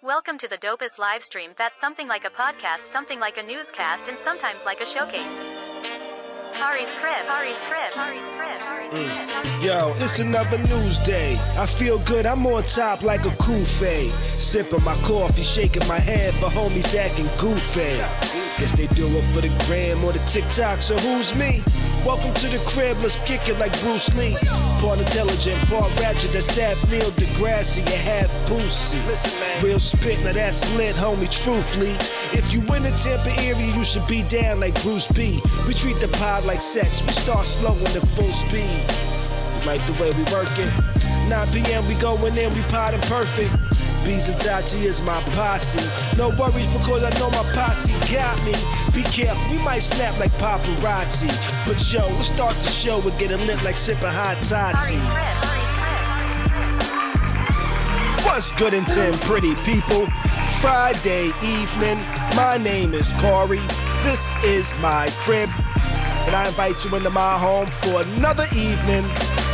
Welcome to the dopest live stream that's something like a podcast, something like a newscast, and sometimes like a showcase. Khary's crib, Khary's crib, Khary's crib, Khary's crib. Yo, it's another news day. I feel good, I'm on top like a kufe. Sipping my coffee, shaking my head for homies acting goofy. Guess they do it for the gram or the TikTok, so who's me? Welcome to the crib, let's kick it like Bruce Lee. Part intelligent, part ratchet, that's half Neil deGrasse, and half Boosie. Listen, man. Real spit, now that's lit, homie, truthfully. If you in the Tampa area, you should be down like Bruce B. We treat the pod like sex, we start slow into full speed. You like the way we work it? 9 p.m. we going in, we potting perfect. Beez and Tati is my posse. No worries because I know my posse got me. Be careful, we might snap like paparazzi. But yo, let's start the show with getting lit like sipping hot Tati. What's good in 10 pretty people? Friday evening, my name is Khary. This is my crib. And I invite you into my home for another evening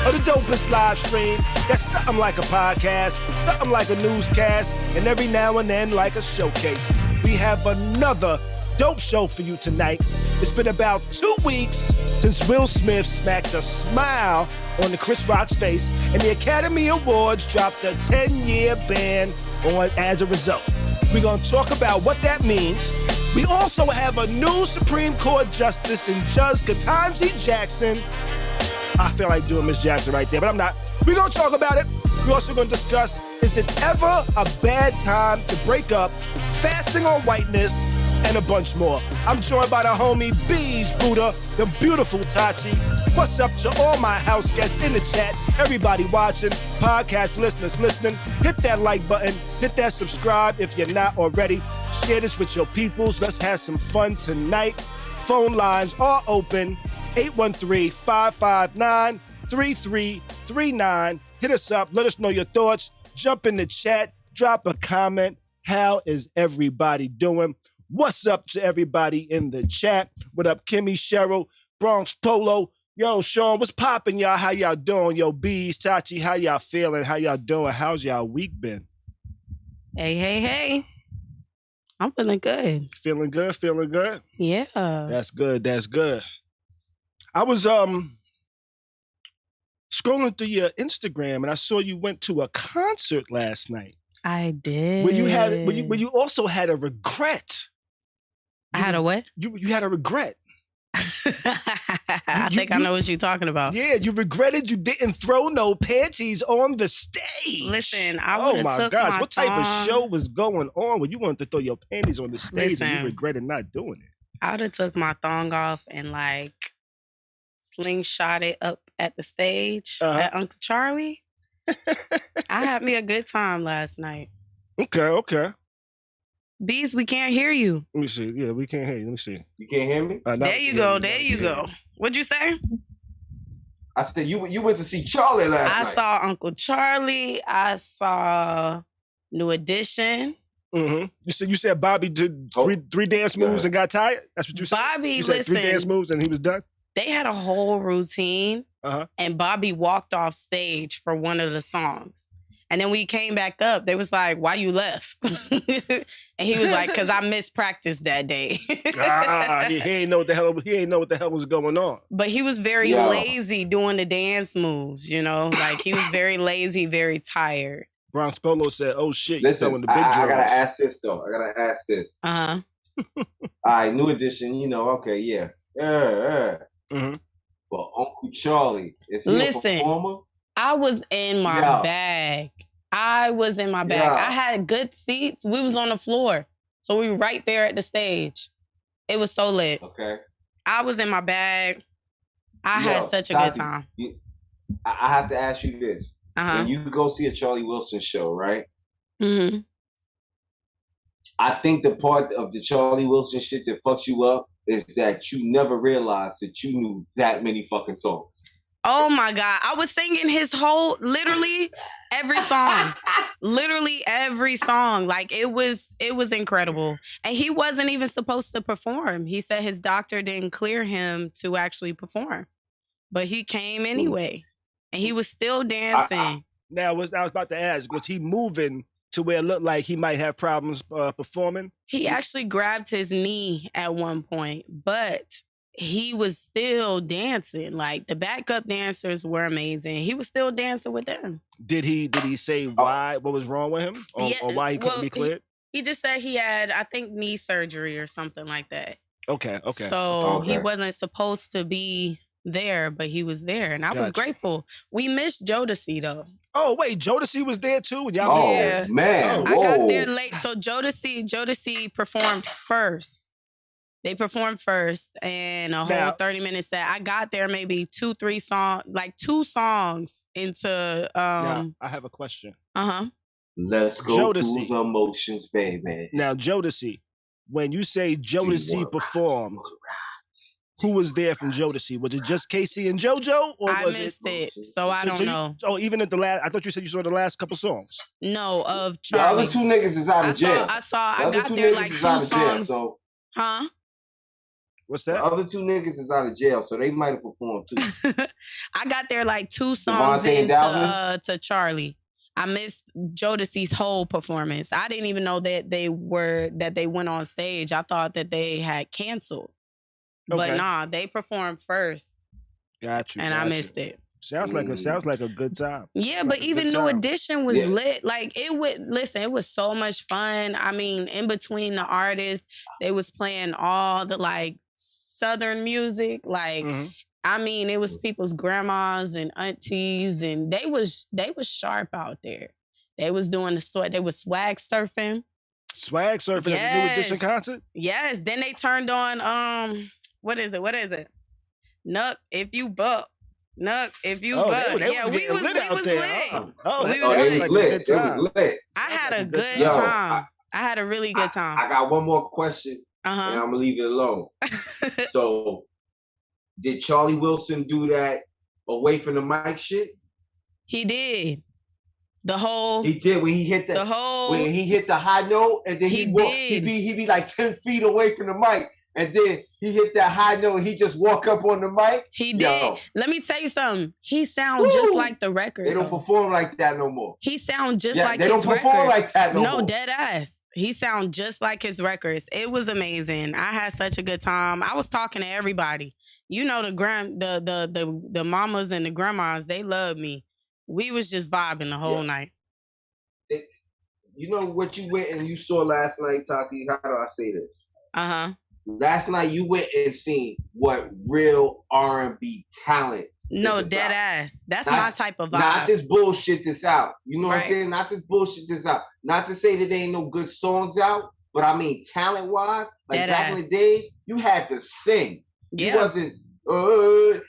of the dopest live stream. That's something like a podcast, something like a newscast, and every now and then like a showcase. We have another dope show for you tonight. It's been about 2 weeks since Will Smith smacked a smile on the Chris Rock's face, and the Academy Awards dropped a 10-year ban on as a result. We're going to talk about what that means. We also have a new Supreme Court Justice in Judge Ketanji Jackson. I feel like doing Miss Jackson right there, but I'm not. We're going to talk about it. We're also going to discuss, is it ever a bad time to break up, fasting on whiteness, and a bunch more. I'm joined by the homie Beez, Buddha, the beautiful Tati. What's up to all my house guests in the chat, everybody watching, podcast listeners listening. Hit that like button, hit that subscribe if you're not already. Share this with your peoples. Let's have some fun tonight. Phone lines are open. 813-559-3339. Hit us up. Let us know your thoughts. Jump in the chat. Drop a comment. How is everybody doing? What's up to everybody in the chat? What up, Kimmy, Cheryl, Bronx Polo? Yo, Sean, what's poppin', y'all? How y'all doing? Yo, Beez, Tati, how y'all feeling? How y'all doing? How's y'all week been? Hey. I'm feeling good. Feeling good? Feeling good? Yeah. That's good. That's good. I was scrolling through your Instagram and I saw you went to a concert last night. I did. Where you also had a regret. I had a what? You had a regret. I think I know what you're talking about. Yeah, you regretted you didn't throw no panties on the stage. Listen, I would have took my gosh, what type thong. of show was going on when you wanted to throw your panties on the stage and you regretted not doing it? I would have took my thong off and like slingshot it up at the stage at Uncle Charlie. I had me a good time last night. Okay. Beez, we can't hear you. Let me see. Yeah, we can't hear you. Let me see. You can't hear me? There you go. What'd you say? I said you went to see Charlie last night. I saw Uncle Charlie. I saw New Edition. Mm-hmm. You said Bobby did three dance moves and got tired? That's what you said? Bobby, said listen. 3 dance moves and he was done? They had a whole routine, and Bobby walked off stage for one of the songs. And then when he came back up, they was like, why you left? And he was like, because I missed practice that day. He ain't know what the hell was going on. But he was very lazy doing the dance moves, you know? Like, he was very lazy, very tired. Bronx Polo said, oh, shit, listen, you're throwing the big drums. I got to ask this, though. Uh-huh. All right, New Edition, okay, yeah. Mm-hmm. But Uncle Charlie, is he a performer? I was in my bag. I had good seats. We was on the floor. So we were right there at the stage. It was so lit. Okay. I was in my bag. I had such a good time. I have to ask you this. When you go see a Charlie Wilson show, right? Mm-hmm. I think the part of the Charlie Wilson shit that fucks you up is that you never realized that you knew that many fucking songs. Oh my God. I was singing his literally every song. Like it was incredible. And he wasn't even supposed to perform. He said his doctor didn't clear him to actually perform. But he came anyway. And he was still dancing. Now, I was about to ask, was he moving to where it looked like he might have problems performing? He actually grabbed his knee at one point, but he was still dancing. Like, the backup dancers were amazing. He was still dancing with them. Did he say why? What was wrong with him, or why he couldn't be cleared? He just said he had, I think, knee surgery or something like that. Okay. So he wasn't supposed to be there, but he was there, and I was grateful. We missed Jodeci though. Oh wait, Jodeci was there too. Man, I got there late, so Jodeci performed first. They performed first, and a whole 30-minute set. I got there maybe 2 songs into. Now, I have a question. Let's go through the motions, baby. Now, Jodeci, when you say Jodeci performed, who was there from Jodeci? Was it just Casey and JoJo, or I missed it, so I don't know. Oh, even at the last, I thought you said you saw the last couple songs. No, of Charlie. The other 2 niggas is out of jail. I got there like 2 songs. Huh? What's that? The other 2 niggas is out of jail, so they might have performed too. I got there like 2 songs into Charlie. I missed Jodeci's whole performance. I didn't even know that they went on stage. I thought that they had canceled. Okay. But nah, they performed first. Got you. And I missed it. Sounds like a good time. Yeah, but even New Edition was lit. Like, it was so much fun. I mean, in between the artists, they was playing all the like Southern music. Like, I mean, it was people's grandmas and aunties, and they was sharp out there. They was doing they was swag surfing. Swag surfing at the New Edition concert? Yes. Then they turned on what is it? Nuck if you buck. Nuck if you buck. Yeah, we was lit. It was lit. I had a good time. I had a really good time. I got one more question, and I'm gonna leave it alone. So, did Charlie Wilson do that away from the mic shit? He did. He did when he hit when he hit the high note, and then he be like 10 feet away from the mic, and then he hit that high note and he just walk up on the mic. He did. Yo. Let me tell you something. He sounds just like the record. They don't perform like that no more. He sounds just like his records. They don't perform like that no more. No, dead ass. He sounds just like his records. It was amazing. I had such a good time. I was talking to everybody. You know, the mamas and the grandmas, they love me. We was just vibing the whole night. You know what you went and you saw last night, Tati? How do I say this? Last night you went and seen what real R&B talent. No, dead ass. That's my type of vibe. Not this bullshit that's out. You know what I'm saying? Not this bullshit that's out. Not to say that there ain't no good songs out, but I mean talent-wise, like dead back in the days, you had to sing. Yeah. You wasn't.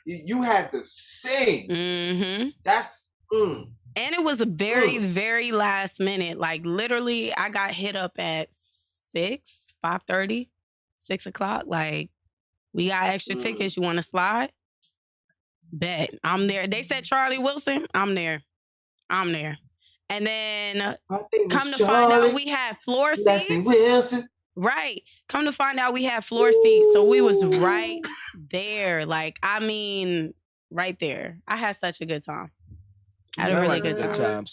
You had to sing. That's. And it was a very, very last minute. Like, literally, I got hit up at 5:30, 6 o'clock. Like, we got extra tickets. You want to slide? Bet. I'm there. They said Charlie Wilson. I'm there. And then come to find out we had floor seats. Wilson. Right. Come to find out we had floor seats. So we was right there. Like, I mean, right there. I had such a good time. I had a really good time.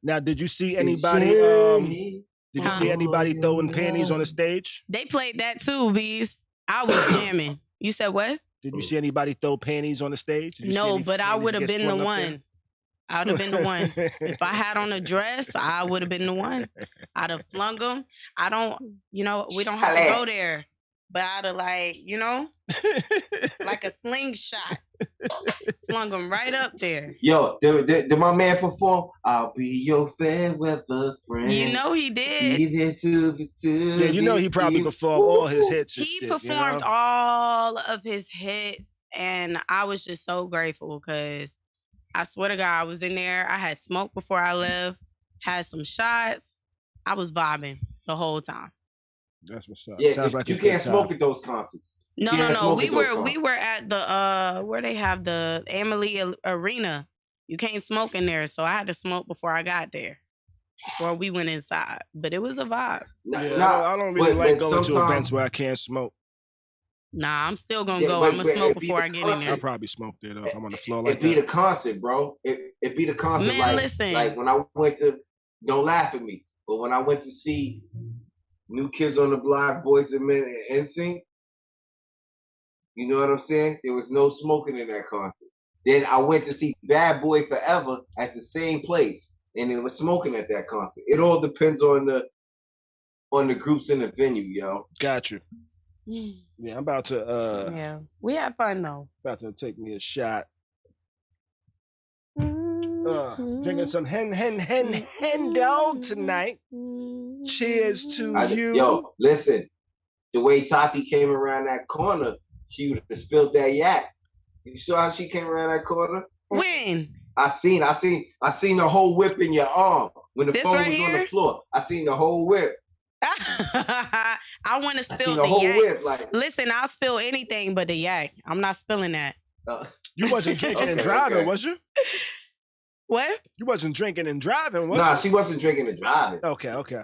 Now, did you see anybody? Did you see anybody throwing panties on the stage? They played that too, Beez. I was jamming. You said what? Did you see anybody throw panties on the stage? No, but I would have been the one. I would have been the one. If I had on a dress, I would have been the one. I'd have flung them. We don't have to go there. But I'd have like a slingshot. Flung them right up there. Yo, did my man perform? I'll be your fair weather friend. You know he did. Be there to yeah, you know he probably performed all his hits. He performed all of his hits, and I was just so grateful because I swear to God, I was in there. I had smoked before I left, had some shots. I was vibing the whole time. That's what's up. Yeah, like you can't smoke at those concerts. No. We were at the where they have the Amalie Arena. You can't smoke in there, so I had to smoke before I got there. Before we went inside. But it was a vibe. I don't really like going to events where I can't smoke. Nah, I'm still gonna go. I'm gonna smoke before I get in there. I'll probably smoke there though. I'm on the floor like that. It be the concert, bro. It be the concert. Man, listen. Like when I went to Don't Laugh at Me. But when I went to see New Kids on the Block, Boys and Men, and NSYNC, you know what I'm saying? There was no smoking in that concert. Then I went to see Bad Boy Forever at the same place, and it was smoking at that concert. It all depends on the groups in the venue, yo. Got you. Yeah, I'm about to. Yeah, we had fun though. About to take me a shot. Drinking some Hendo tonight. Cheers to you. Yo, listen. The way Tati came around that corner, she would have spilled that yak. You saw how she came around that corner? When? I seen the whole whip in your arm when the phone was on the floor. I seen the whole whip. I want to spill the whole yak. Whip, like. Listen, I'll spill anything but the yak. I'm not spilling that. You wasn't drinking and driving, was you? What? You wasn't drinking and driving, was you? Nah, she wasn't drinking and driving. Okay.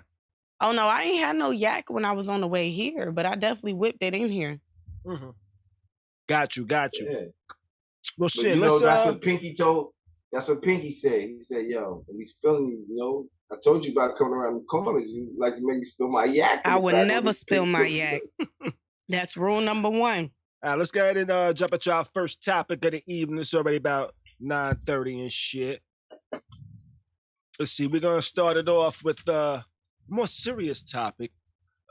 Oh no, I ain't had no yak when I was on the way here, but I definitely whipped it in here. Mm-hmm. Got you. Yeah. Well, but shit. You know, that's what Pinky told. That's what Pinky said. He said, "Yo, when he's spilling, you know, I told you about coming around the corners. You like to make me spill my yak. I would never spill my yak. That's rule number 1. All right, let's go ahead and jump into our first topic of the evening. It's already about 9:30 and shit. Let's see. We're gonna start it off with a more serious topic.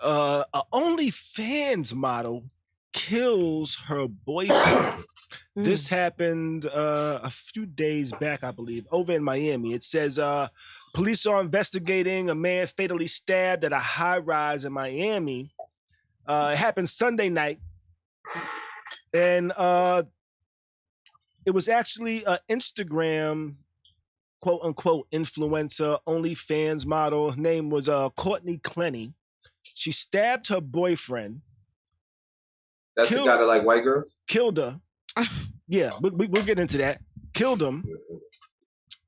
A OnlyFans model kills her boyfriend. This happened a few days back, I believe, over in Miami. It says police are investigating a man fatally stabbed at a high-rise in Miami. It happened Sunday night. And it was actually an Instagram, quote-unquote, influencer, OnlyFans model. Her name was Courtney Clenny. She stabbed her boyfriend. That's the guy that like white girls? Killed her. Yeah, we'll get into that. Killed him.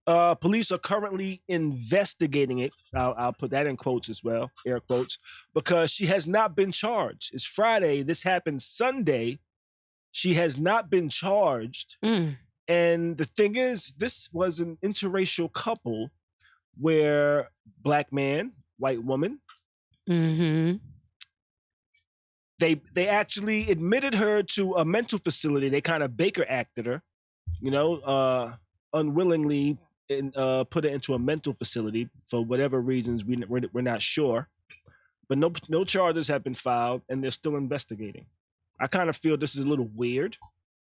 Police are currently investigating it. I'll put that in quotes as well, air quotes, because she has not been charged. It's Friday. This happened Sunday. She has not been charged. And the thing is, this was an interracial couple where black man, white woman. They actually admitted her to a mental facility. They kind of Baker acted her, unwillingly, and put her into a mental facility for whatever reasons we're not sure. But no charges have been filed, and they're still investigating. I kind of feel this is a little weird.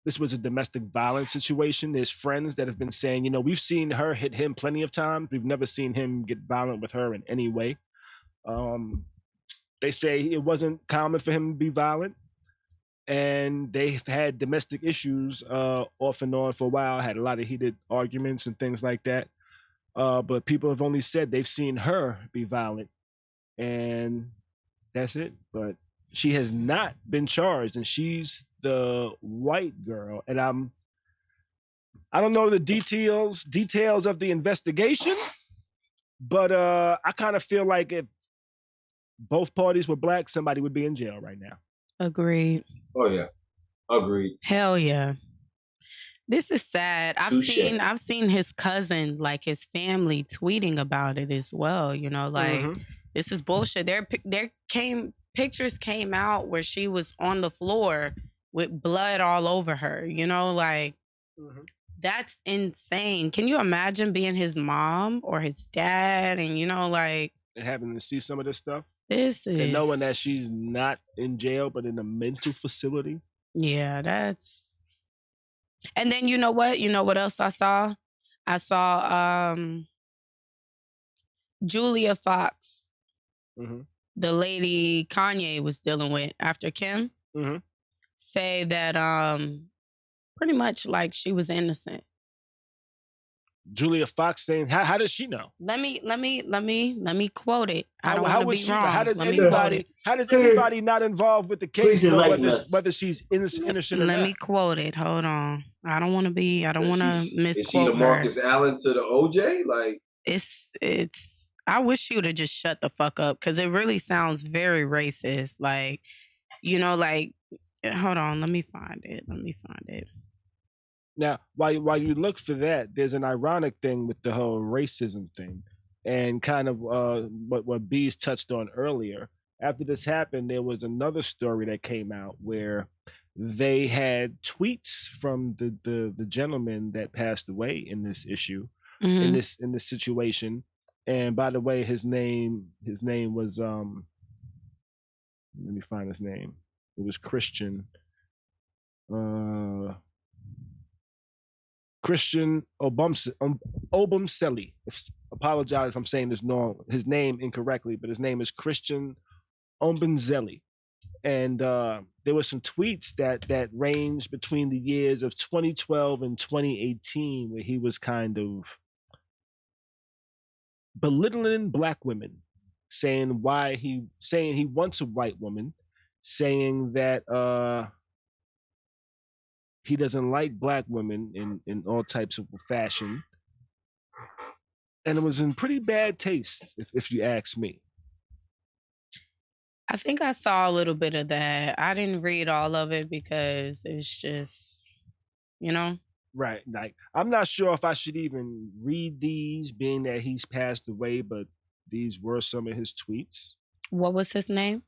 This was a domestic violence situation. There's friends that have been saying, we've seen her hit him plenty of times. We've never seen him get violent with her in any way. They say it wasn't common for him to be violent, and they've had domestic issues off and on for a while, had a lot of heated arguments and things like that. But people have only said they've seen her be violent, and that's it. But she has not been charged, and she's the white girl. And I don't know the details of the investigation, but I kind of feel like if both parties were black, somebody would be in jail right now. Agreed. Oh yeah, agreed. Hell yeah. This is sad. I've seen his cousin, like his family, tweeting about it as well. This is bullshit. Pictures came out where she was on the floor with blood all over her. That's insane. Can you imagine being his mom or his dad and and having to see some of this stuff? And knowing that she's not in jail, but in a mental facility. Yeah, that's... And then you know what? You know what else I saw? I saw Julia Fox, the lady Kanye was dealing with after Kim, say that pretty much like she was innocent. Julia Fox saying, how does she know? Let me quote it. I don't want to be wrong. How does anybody not involved with the case know whether she's innocent or not? Let me quote it. Hold on. I don't want to misquote. Is she the Marcus Allen to the OJ? Like it's. I wish she would have just shut the fuck up, because it really sounds very racist. Hold on. Let me find it. Now, while you look for that, there's an ironic thing with the whole racism thing. And kind of what Beez touched on earlier. After this happened, there was another story that came out where they had tweets from the gentleman that passed away in this issue, in this situation. And by the way, his name was let me find his name. It was Christian. Christian Obumseli. Apologize if I'm saying his name incorrectly, but his name is Christian Obumseli. And there were some tweets that ranged between the years of 2012 and 2018 where he was kind of belittling black women, saying he wants a white woman, saying that he doesn't like black women in all types of fashion. And it was in pretty bad taste, if you ask me. I think I saw a little bit of that. I didn't read all of it because it's just, Right. Like, I'm not sure if I should even read these, being that he's passed away, but these were some of his tweets. What was his name?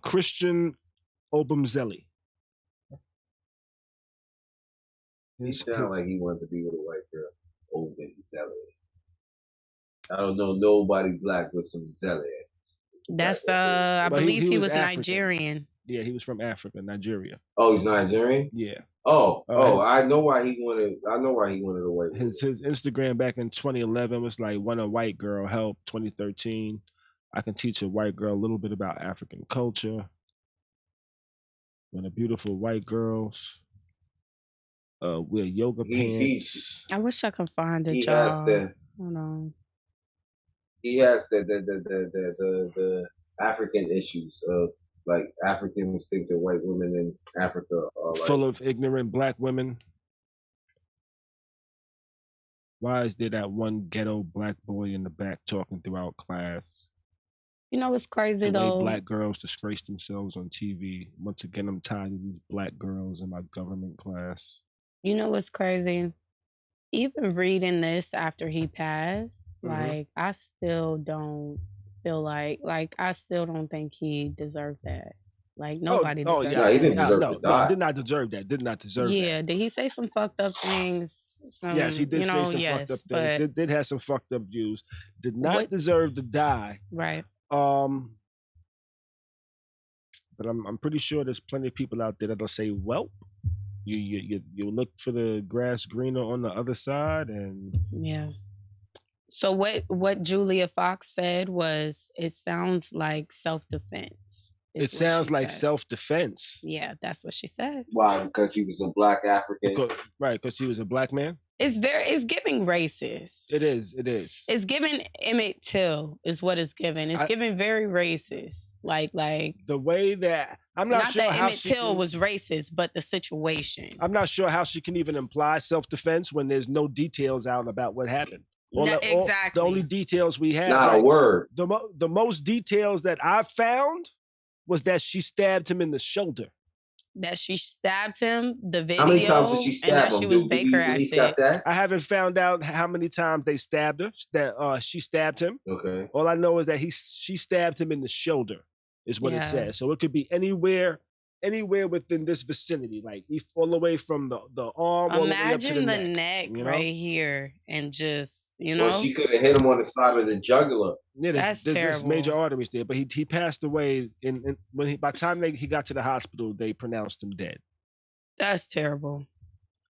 Christian Obumseli. He sounded like he wanted to be with a white girl. Obumseli. I don't know nobody black with some zelly. That's I believe he was Nigerian. Yeah, he was from Africa, Nigeria. Oh, he's Nigerian? Yeah. I know why he wanted a white girl. His Instagram back in 2011 was like, "Want a white girl, help." 2013, I can teach a white girl a little bit about African culture. When a beautiful white girls wear yoga pants. I wish I could find it, y'all. Hold on. He has the African issues of like Africans think that white women in Africa are like, full of ignorant black women. Why is there that one ghetto black boy in the back talking throughout class? You know what's crazy though? Black girls disgrace themselves on TV. Once again, I'm tired of these black girls in my government class. You know what's crazy? Even reading this after he passed, like I still don't feel like I still don't think he deserved that. Like nobody deserved that. He didn't deserve to die. Did not deserve that. Did not deserve that. Yeah, did he say some fucked up things? Yes, he did say some fucked up things. Did have some fucked up views. Did not deserve to die. Right. But I'm pretty sure there's plenty of people out there that'll say, well, you look for the grass greener on the other side, and yeah. So what Julia Fox said was, it sounds like self-defense. It sounds like self-defense. Yeah, that's what she said. Why? Because he was a black African. Right, because he was a black man. It's giving racist. It is. It's giving Emmett Till is what it's giving. It's giving very racist. Like the way that I'm not sure that how Emmett Till was racist, but the situation. I'm not sure how she can even imply self-defense when there's no details out about what happened. Exactly. The only details we have. Not a word. The most details that I found was that she stabbed him in the shoulder. That she stabbed him, the video, how many times did she stab him? She was Baker acted. I haven't found out how many times they stabbed her. That she stabbed him. Okay. All I know is that she stabbed him in the shoulder, is what it says. So it could be anywhere within this vicinity, like all the way from the arm. Imagine all the way up to the neck right here, and just Well, she could have hit him on the side of the jugular. Yeah, that's terrible. There's major arteries there, but he passed away. By the time he got to the hospital, they pronounced him dead. That's terrible.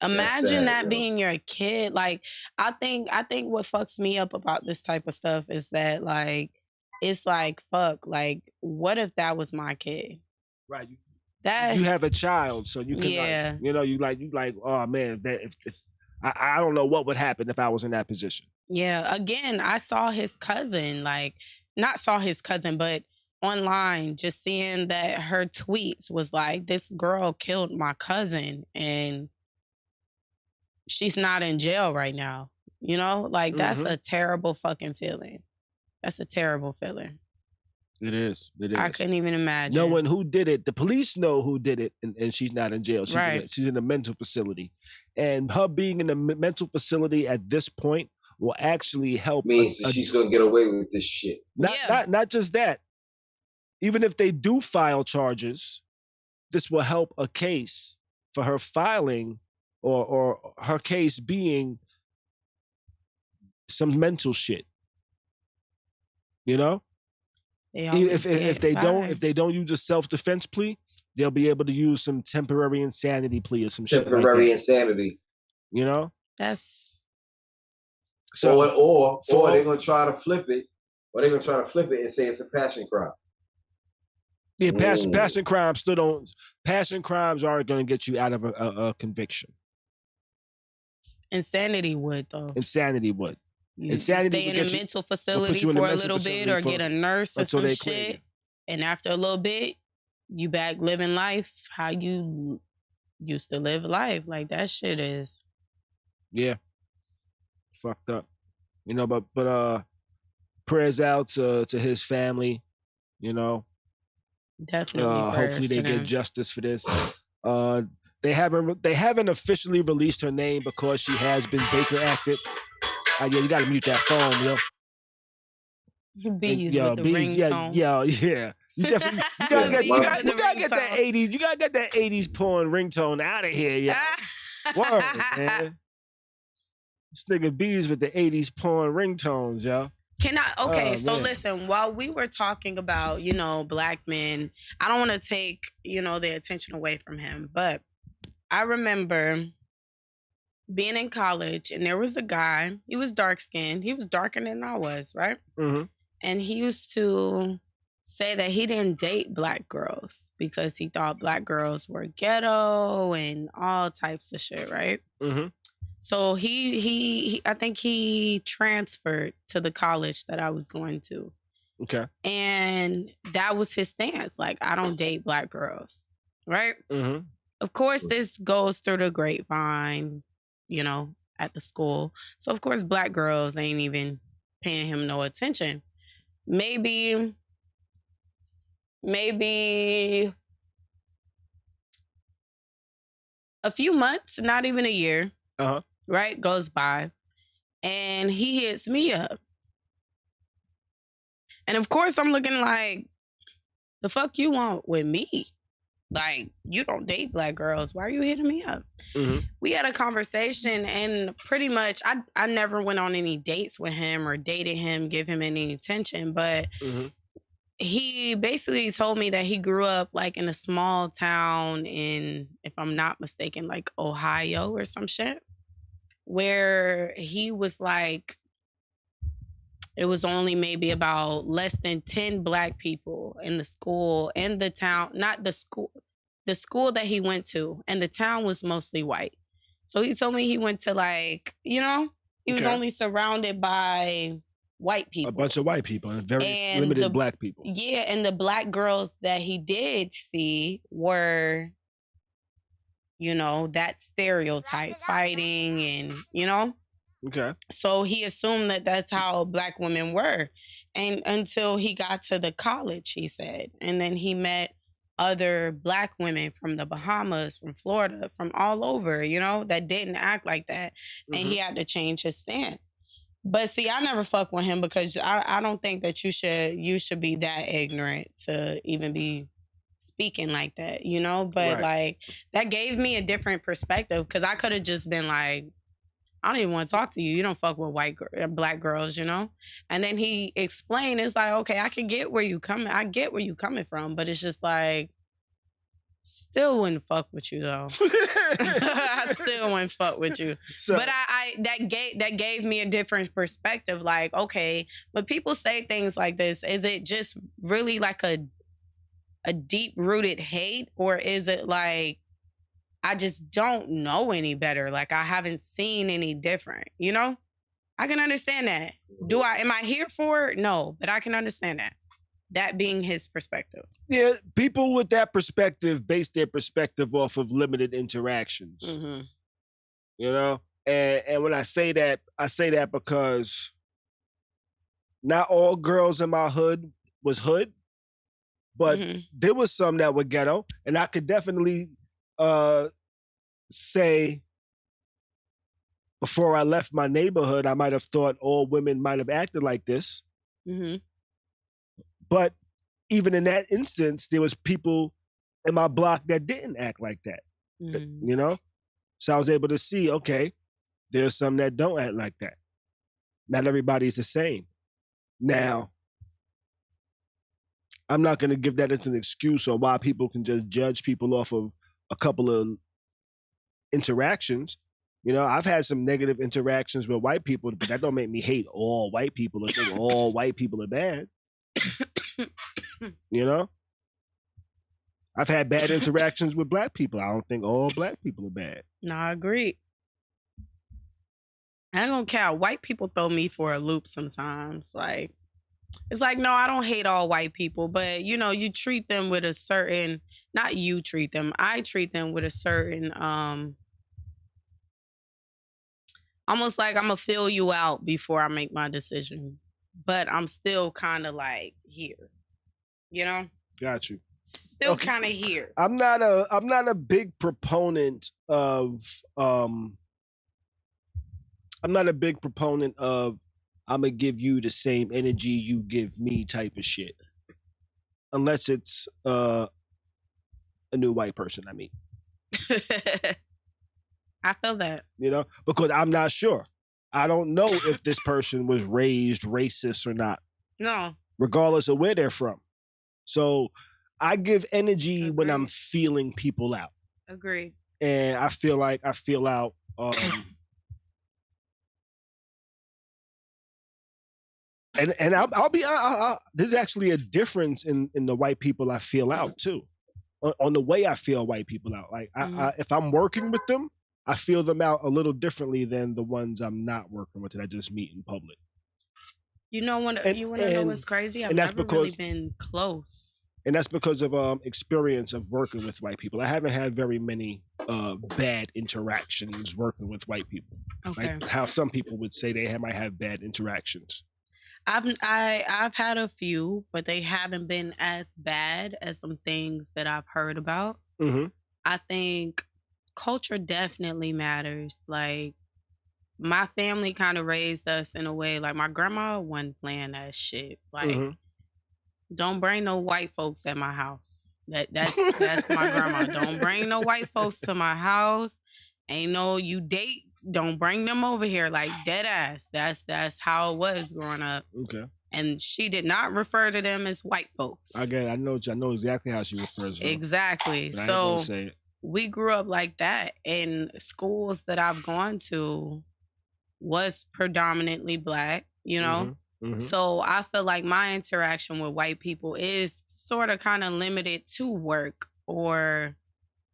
Imagine that being your kid. Like I think what fucks me up about this type of stuff is that like it's like fuck. Like what if that was my kid? Right. You have a child, so you can you like oh man, that if I don't know what would happen if I was in that position. Yeah, again, I saw his cousin, but online, just seeing that her tweets was like, this girl killed my cousin and she's not in jail right now. You know, like that's a terrible fucking feeling. That's a terrible feeling. It is. I couldn't even imagine. Knowing who did it. The police know who did it, and she's not in jail. She's in a mental facility. And her being in a mental facility at this point, will actually help. Means that she's gonna get away with this shit. Not just that. Even if they do file charges, this will help a case for her filing or her case being some mental shit. You know? If they don't use a self-defense plea, they'll be able to use some temporary insanity plea or some shit. Temporary insanity. You know? That's so or they're gonna try to flip it, and say it's a passion crime. Yeah, passion crimes still don't. Passion crimes aren't going to get you out of a conviction. Insanity would, though. Insanity would. Insanity stay in a mental facility for a little bit, or get a nurse or some shit, and after a little bit, you back living life how you used to live life. Like that shit is. Yeah. Fucked up. You know, but prayers out to his family. You know. Definitely. Hopefully they get justice for this. They haven't officially released her name because she has been Baker acted. Yeah, you gotta mute that phone, yo. Beez with the ringtone. Yeah. You definitely you gotta get that 80s. You gotta get that 80s porn ringtone out of here, yo. Word, man. This nigga Beez with the 80s porn ringtones, yo. So listen, while we were talking about, black men, I don't want to take, the attention away from him, but I remember being in college and there was a guy, he was dark skinned, he was darker than I was, right? Mm-hmm. And he used to say that he didn't date black girls because he thought black girls were ghetto and all types of shit, right? Mm-hmm. So he I think he transferred to the college that I was going to. Okay. And that was his stance. Like, I don't date black girls. Right? Mm-hmm. Of course, this goes through the grapevine, at the school. So, of course, black girls ain't even paying him no attention. Maybe a few months, not even a year. Uh-huh. Right? Goes by. And he hits me up. And of course, I'm looking like, the fuck you want with me? Like, you don't date black girls. Why are you hitting me up? Mm-hmm. We had a conversation and pretty much, I never went on any dates with him or dated him, give him any attention. But he basically told me that he grew up like in a small town in, if I'm not mistaken, like Ohio or some shit, where he was like, it was only maybe about less than 10 black people in the school, in the town, not the school that he went to, and the town was mostly white. So he told me he went to like, he was only surrounded by white people. A bunch of white people and very limited black people. Yeah, and the black girls that he did see were, that stereotype, fighting and, Okay. So he assumed that that's how black women were. And until he got to the college, he said. And then he met other black women from the Bahamas, from Florida, from all over, that didn't act like that. And he had to change his stance. But see, I never fuck with him because I don't think that you should be that ignorant to even be speaking like that, But like, that gave me a different perspective because I could have just been like, I don't even want to talk to you. You don't fuck with black girls, And then he explained, it's like, okay, I get where you coming from, but it's just like, still wouldn't fuck with you though. I still wouldn't fuck with you. So, but that gave me a different perspective. Like, okay, when people say things like this, is it just really like a deep rooted hate, or is it like, I just don't know any better. Like, I haven't seen any different, I can understand that. Am I here for it? No, but I can understand that. That being his perspective. Yeah, people with that perspective base their perspective off of limited interactions. Mm-hmm. And when I say that because not all girls in my hood was hood, but there was some that were ghetto, and I could definitely say before I left my neighborhood, I might have thought all women might have acted like this. Mm-hmm. But even in that instance, there was people in my block that didn't act like that. Mm-hmm. You know? So I was able to see, okay, there's some that don't act like that. Not everybody's the same. Now, I'm not going to give that as an excuse on why people can just judge people off of a couple of interactions. You know, I've had some negative interactions with white people, but that don't make me hate all white people or think all white people are bad. You know? I've had bad interactions with black people. I don't think all black people are bad. No, I agree. I ain't gonna count. White people throw me for a loop sometimes. Like, it's like, no, I don't hate all white people, but you know, you treat them with a certain, not you treat them, I treat them with a certain, almost like I'm gonna fill you out before I make my decision, but I'm still kind of like here, you know? Got you. Still kind of here. I'm not a big proponent of, I'm gonna give you the same energy you give me type of shit. Unless it's a new white person I meet. I feel that. You know, because I'm not sure. I don't know if this person was raised racist or not. No. Regardless of where they're from. So I give energy when I'm feeling people out. Agree. And I feel like I feel out And I'll be there's actually a difference in the white people I feel out too, on the way I feel white people out. Like I if I'm working with them, I feel them out a little differently than the ones I'm not working with that I just meet in public. You know, you want to know what's crazy? I've never really been close. And that's because of experience of working with white people. I haven't had very many bad interactions working with white people. Okay. Like how some people would say they might have bad interactions. I've had a few, but they haven't been as bad as some things that I've heard about. Mm-hmm. I think culture definitely matters. Like, my family kind of raised us in a way, like my grandma wasn't playing that shit. Like, don't bring no white folks at my house. That's my grandma. Don't bring no white folks to my house. Ain't no you date. Don't bring them over here, like dead ass. That's how it was growing up. Okay. And she did not refer to them as white folks. I know exactly how she refers to them. Exactly. So we grew up like that, and schools that I've gone to was predominantly black, you know? Mm-hmm. So I feel like my interaction with white people is sort of kind of limited to work or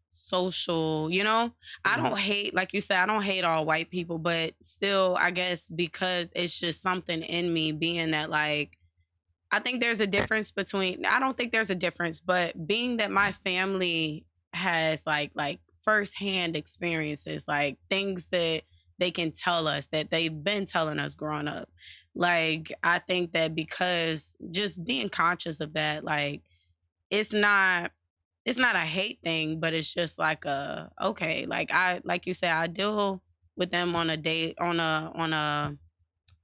social, you know? I don't hate, like you said, I don't hate all white people, but still, I guess because it's just something in me being that, like, I think there's a difference between, I don't think there's a difference, but being that my family has like firsthand experiences, like things that they can tell us that they've been telling us growing up. Like, I think that because just being conscious of that, like, it's not a hate thing, but it's just like like you said, I deal with them on a date, I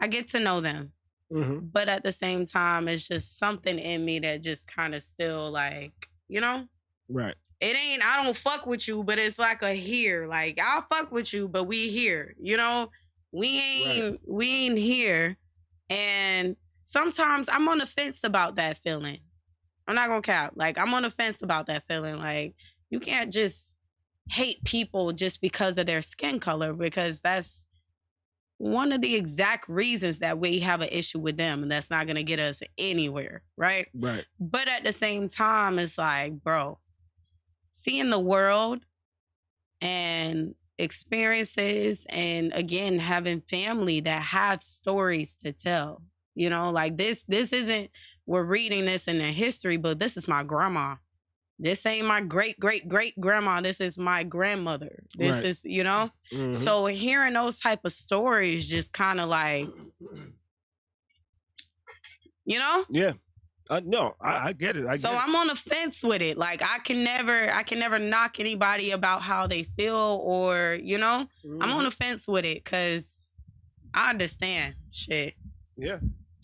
get to know them. Mm-hmm. But at the same time, it's just something in me that just kind of still, like, you know? Right. It ain't, I don't fuck with you, but it's like a here. Like, I'll fuck with you, but we here. You know? We ain't here. And sometimes I'm on the fence about that feeling. I'm not gonna cap. Like, I'm on the fence about that feeling. Like, you can't just hate people just because of their skin color, because that's one of the exact reasons that we have an issue with them, and that's not gonna get us anywhere, right? Right. But at the same time, it's like, bro, seeing the world and experiences, and again, having family that have stories to tell. You know, like this isn't, we're reading this in the history book. This is my grandma. This ain't my great-great-great-grandma. This is my grandmother. This is, you know? Mm-hmm. So hearing those type of stories just kind of like, you know? Yeah. No, I get it. I'm on the fence with it. Like I can never knock anybody about how they feel, or I'm on the fence with it because I understand shit. Yeah.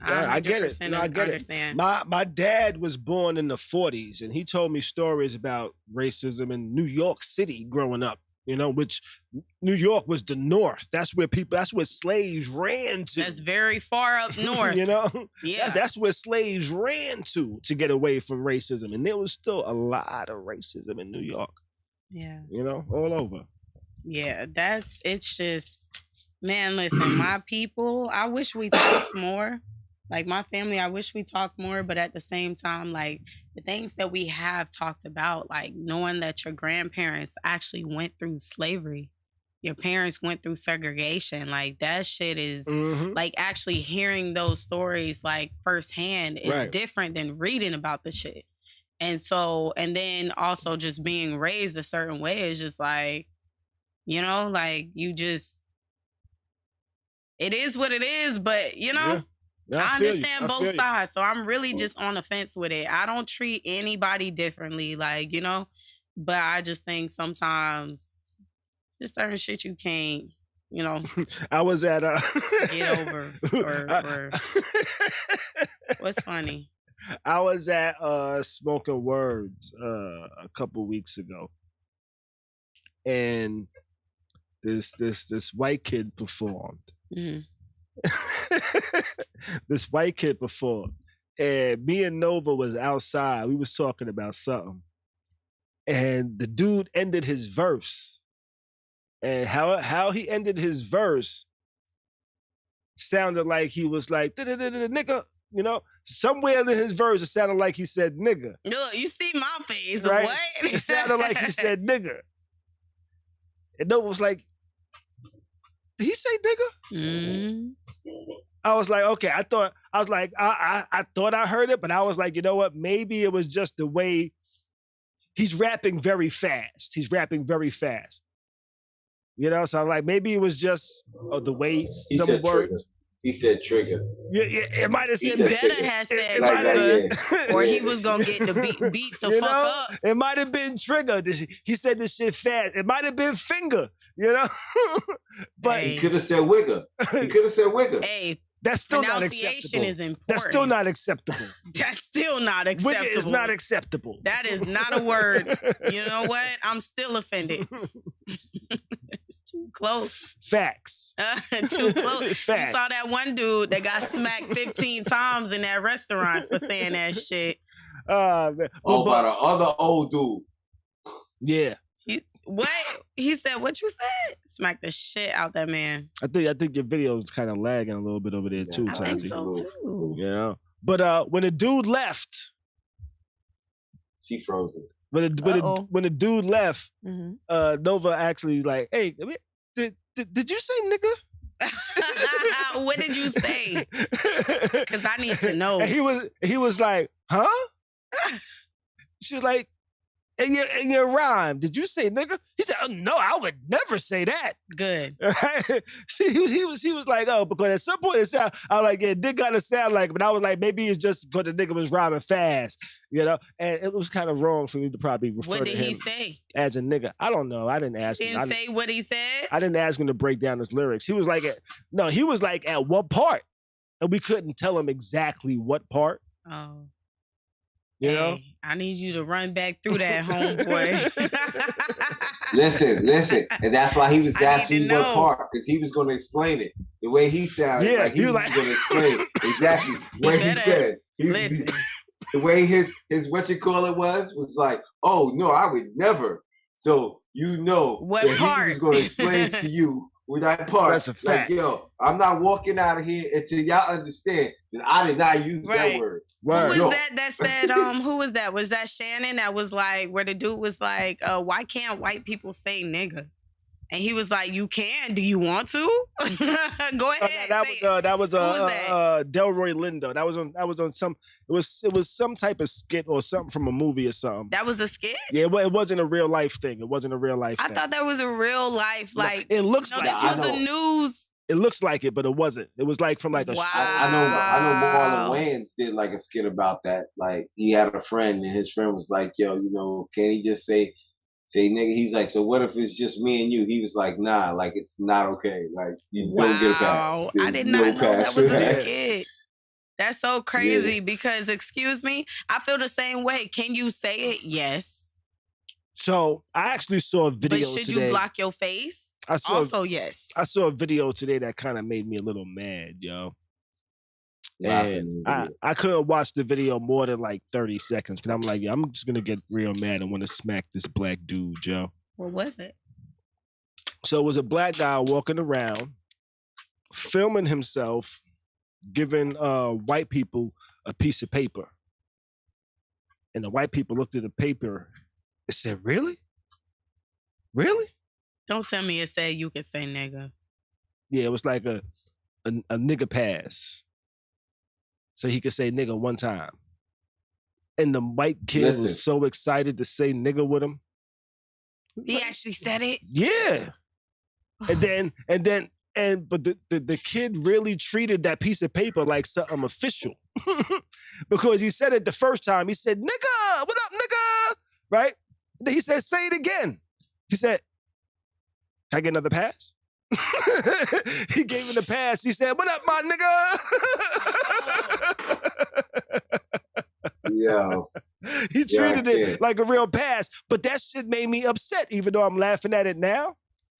I get it. No, I get it. My dad was born in the 40s, and he told me stories about racism in New York City growing up. Which New York was the North. That's where slaves ran to. That's very far up north. Yeah. That's where slaves ran to get away from racism. And there was still a lot of racism in New York. Yeah. All over. Yeah, it's just, man, listen, my people, I wish we talked more. Like my family, I wish we talked more, but at the same time, like the things that we have talked about, like knowing that your grandparents actually went through slavery, your parents went through segregation, like that shit is like actually hearing those stories like firsthand is different than reading about the shit. And then also just being raised a certain way is just like, like you just, it is what it is, but Yeah. I understand both sides, so I'm really just on the fence with it. I don't treat anybody differently, like, but I just think sometimes just certain shit you can't, I was at get over or what's funny? I was at Smoking Words a couple weeks ago, and this white kid performed. This white kid performed, and me and Nova was outside. We was talking about something, and the dude ended his verse, and how he ended his verse sounded like he was like nigga, somewhere in his verse it sounded like he said nigga. Look, you see my face, right? What? It sounded like he said nigga, and Nova was like, did he say nigga? I was like, okay. I thought I heard it, but I was like, you know what? Maybe it was just the way he's rapping very fast. So I'm like, maybe it was just the way some words. He said trigger. Yeah, it might have said. He better have said trigger, or he was gonna get the beat the fuck up. It might have been trigger. He said this shit fast. It might have been finger. But he could have said wigger. Hey, that's still not acceptable. Pronunciation is important. That's still not acceptable. That's still not acceptable. Wigger is not acceptable. That is not a word. You know what? I'm still offended. Too close. Facts. Too close. Facts. You saw that one dude that got smacked 15 times in that restaurant for saying that shit. By the other old dude. Yeah. What? He said, what you said? Smack the shit out that man. I think your video is kind of lagging a little bit over there too, Tati. I think so too. Yeah. But when the dude left, she frozen. When the dude left, Nova actually like, hey, did you say nigga? What did you say? Because I need to know. And he was like, huh? She was like, in your rhyme, did you say nigga? He said, oh, no, I would never say that. Good. Right? See, he was like, oh, because at some point I was like, yeah, it did kind of sound like, but I was like, maybe it's just because the nigga was rhyming fast, And it was kind of wrong for me to probably refer to him. What did he say? As a nigga. I don't know. I didn't ask him. Didn't say what he said? I didn't ask him to break down his lyrics. He was like, he was like at what part? And we couldn't tell him exactly what part. Oh. Hey, I need you to run back through that, homeboy. Listen. And that's why he was asking what part, because he was going to explain it. The way he sounded, like he was going to explain it. Exactly. What he said. The way his was like, oh, no, I would never. So, what that part? He was going to explain to you with that part. That's a fact. Like, I'm not walking out of here until y'all understand that I did not use that word. Who was that said, who was that? Was that Shannon that was like, where the dude was like, why can't white people say nigga? And he was like, you can. Do you want to? Go ahead. That was Delroy Lindo. That was on some. It was some type of skit or something from a movie or something. That was a skit? Yeah, it wasn't a real life thing. I thought that was a real life, like. It looks like this was a news. It looks like it, but it wasn't. It was like from like a. Wow. I know. Marlon Wayans did like a skit about that. Like he had a friend, and his friend was like, "Yo, can he just say nigga?" He's like, "So what if it's just me and you?" He was like, "Nah, like it's not okay. Like you don't get a pass. I did not know that was a skit. That's so crazy because, excuse me, I feel the same way. Can you say it? Yes. So I actually saw a video today. But should you block your face? Yes. I saw a video today that kind of made me a little mad, yo. And I couldn't watch the video more than like 30 seconds. But I'm like, yeah, I'm just going to get real mad and want to smack this black dude, yo. What was it? So it was a black guy walking around, filming himself, giving white people a piece of paper. And the white people looked at the paper and said, really? Really? Don't tell me it said you could say nigga. Yeah, it was like a nigga pass. So he could say nigga one time. And the white kid was so excited to say nigga with him. He actually said it? Yeah. But the kid really treated that piece of paper like something official. Because he said it the first time. He said, nigga, what up, nigga? Right? Then he said, say it again. He said, can I get another pass? He gave him the pass. He said, what up, my nigga? Yo. He treated it like a real pass. But that shit made me upset, even though I'm laughing at it now.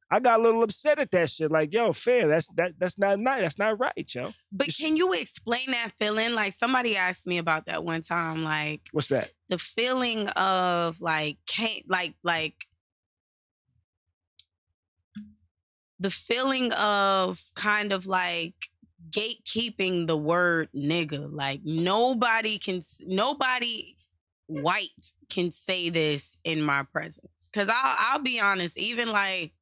I got a little upset at that shit. Like, yo, fair. That's not nice. That's not right, yo. But can you explain that feeling? Like, somebody asked me about that one time. Like, what's that? The feeling of the feeling of kind of like gatekeeping the word nigga. Like nobody white can say this in my presence. Cause I'll be honest, even like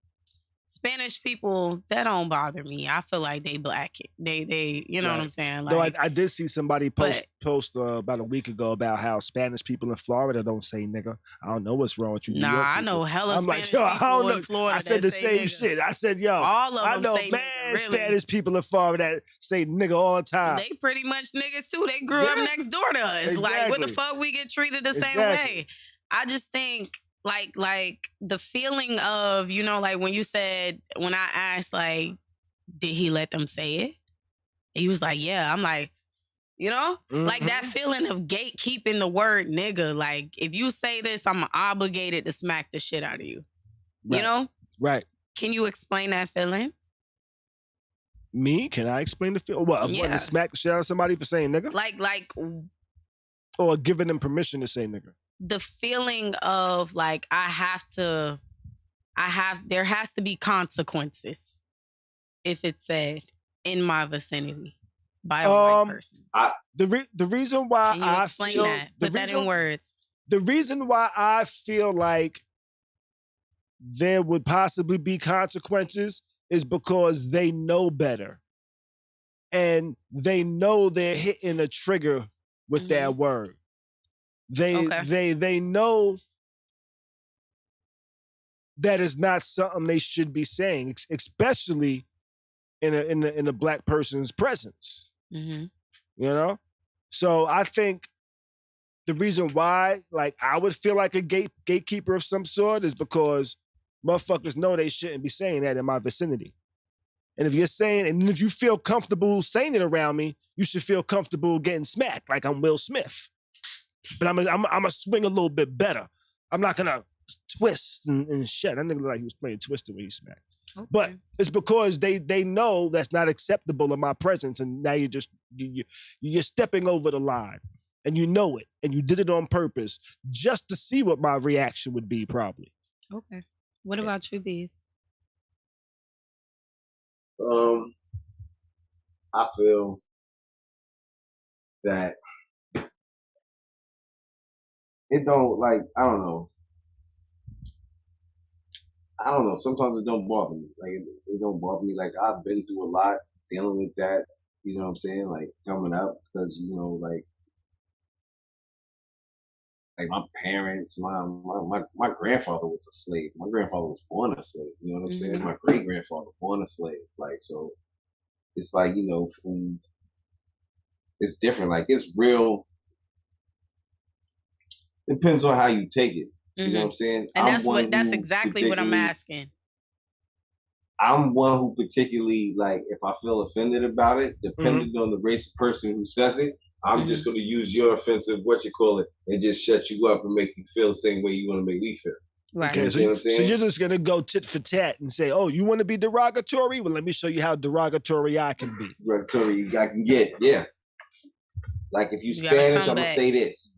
Spanish people, that don't bother me. I feel like they black. They you know what I'm saying? Like, no, I did see somebody post about a week ago about how Spanish people in Florida don't say nigga. I don't know what's wrong with you. Nah, I know hella Spanish people in Florida. I said the same nigga. shit. I said, yo, all of them I know say mad nigga, really. Spanish people in Florida that say nigga all the time. They pretty much niggas too. They grew up next door to us. Exactly. Like, what the fuck we get treated the same way? I just think like the feeling of, like when I asked, like, did he let them say it? He was like, yeah. I'm like, like that feeling of gatekeeping the word nigga. Like, if you say this, I'm obligated to smack the shit out of you. Right. You know? Right. Can you explain that feeling? Me? Can I explain the feeling? What? I'm wanting to smack the shit out of somebody for saying nigga? Like. Or giving them permission to say nigga? The feeling of like there has to be consequences if it's said in my vicinity by a white person. The reason why Can you explain that? Put that in words. The reason why I feel like there would possibly be consequences is because they know better. And they know they're hitting a trigger with that word. They know that is not something they should be saying, especially in a black person's presence. Mm-hmm. So I think the reason why, like, I would feel like a gatekeeper of some sort is because motherfuckers know they shouldn't be saying that in my vicinity. And if you feel comfortable saying it around me, you should feel comfortable getting smacked like I'm Will Smith. But I'm gonna swing a little bit better. I'm not gonna twist and shit. That nigga looked like he was playing Twister when he smacked. Okay. But it's because they know that's not acceptable in my presence, and now you're stepping over the line, and you know it, and you did it on purpose just to see what my reaction would be, probably. Okay. What about you, Beez? I feel that it don't, like, I don't know. Sometimes it don't bother me. Like, it don't bother me. Like, I've been through a lot dealing with that, you know what I'm saying? Like, coming up, because, like my parents, my grandfather was a slave. My grandfather was born a slave, you know what I'm saying? My great-grandfather born a slave. Like, so it's like, food. It's different. Like, it's real. Depends on how you take it. You know what I'm saying? And that's exactly what I'm asking. I'm one who particularly, like, if I feel offended about it, depending on the race of person who says it, I'm just going to use your offensive, and just shut you up and make you feel the same way you want to make me feel. Right. Okay, so you're just going to go tit for tat and say, oh, you want to be derogatory? Well, let me show you how derogatory I can be. Derogatory I can get, yeah. Like, if you Spanish, I'm going to say this.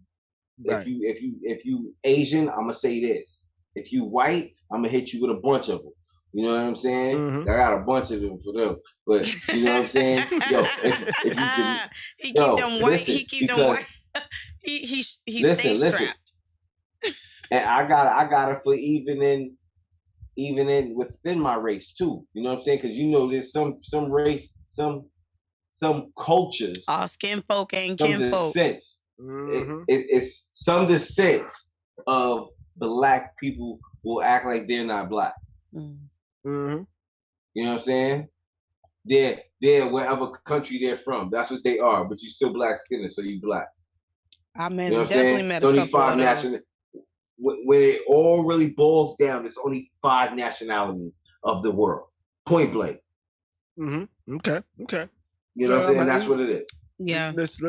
Right. If you Asian, I'm going to say this. If you white, I'm going to hit you with a bunch of them. You know what I'm saying? I got a bunch of them for them. But you know what I'm saying? Yo, if you can, he keep them white. He keep them white. He stays strapped. And I got it for even in within my race too. You know what I'm saying? Because there's some race, some cultures. All skin folk ain't kin folk. It's some descents of black people will act like they're not black. You know what I'm saying? They're wherever country they're from. That's what they are. But you still black skinned, so you black. I mean, you know definitely met it's only 5 nationalities. When it all really boils down, there's only 5 nationalities of the world. Point blank. Okay. You know what I'm saying? That's what it is. Yeah. Let's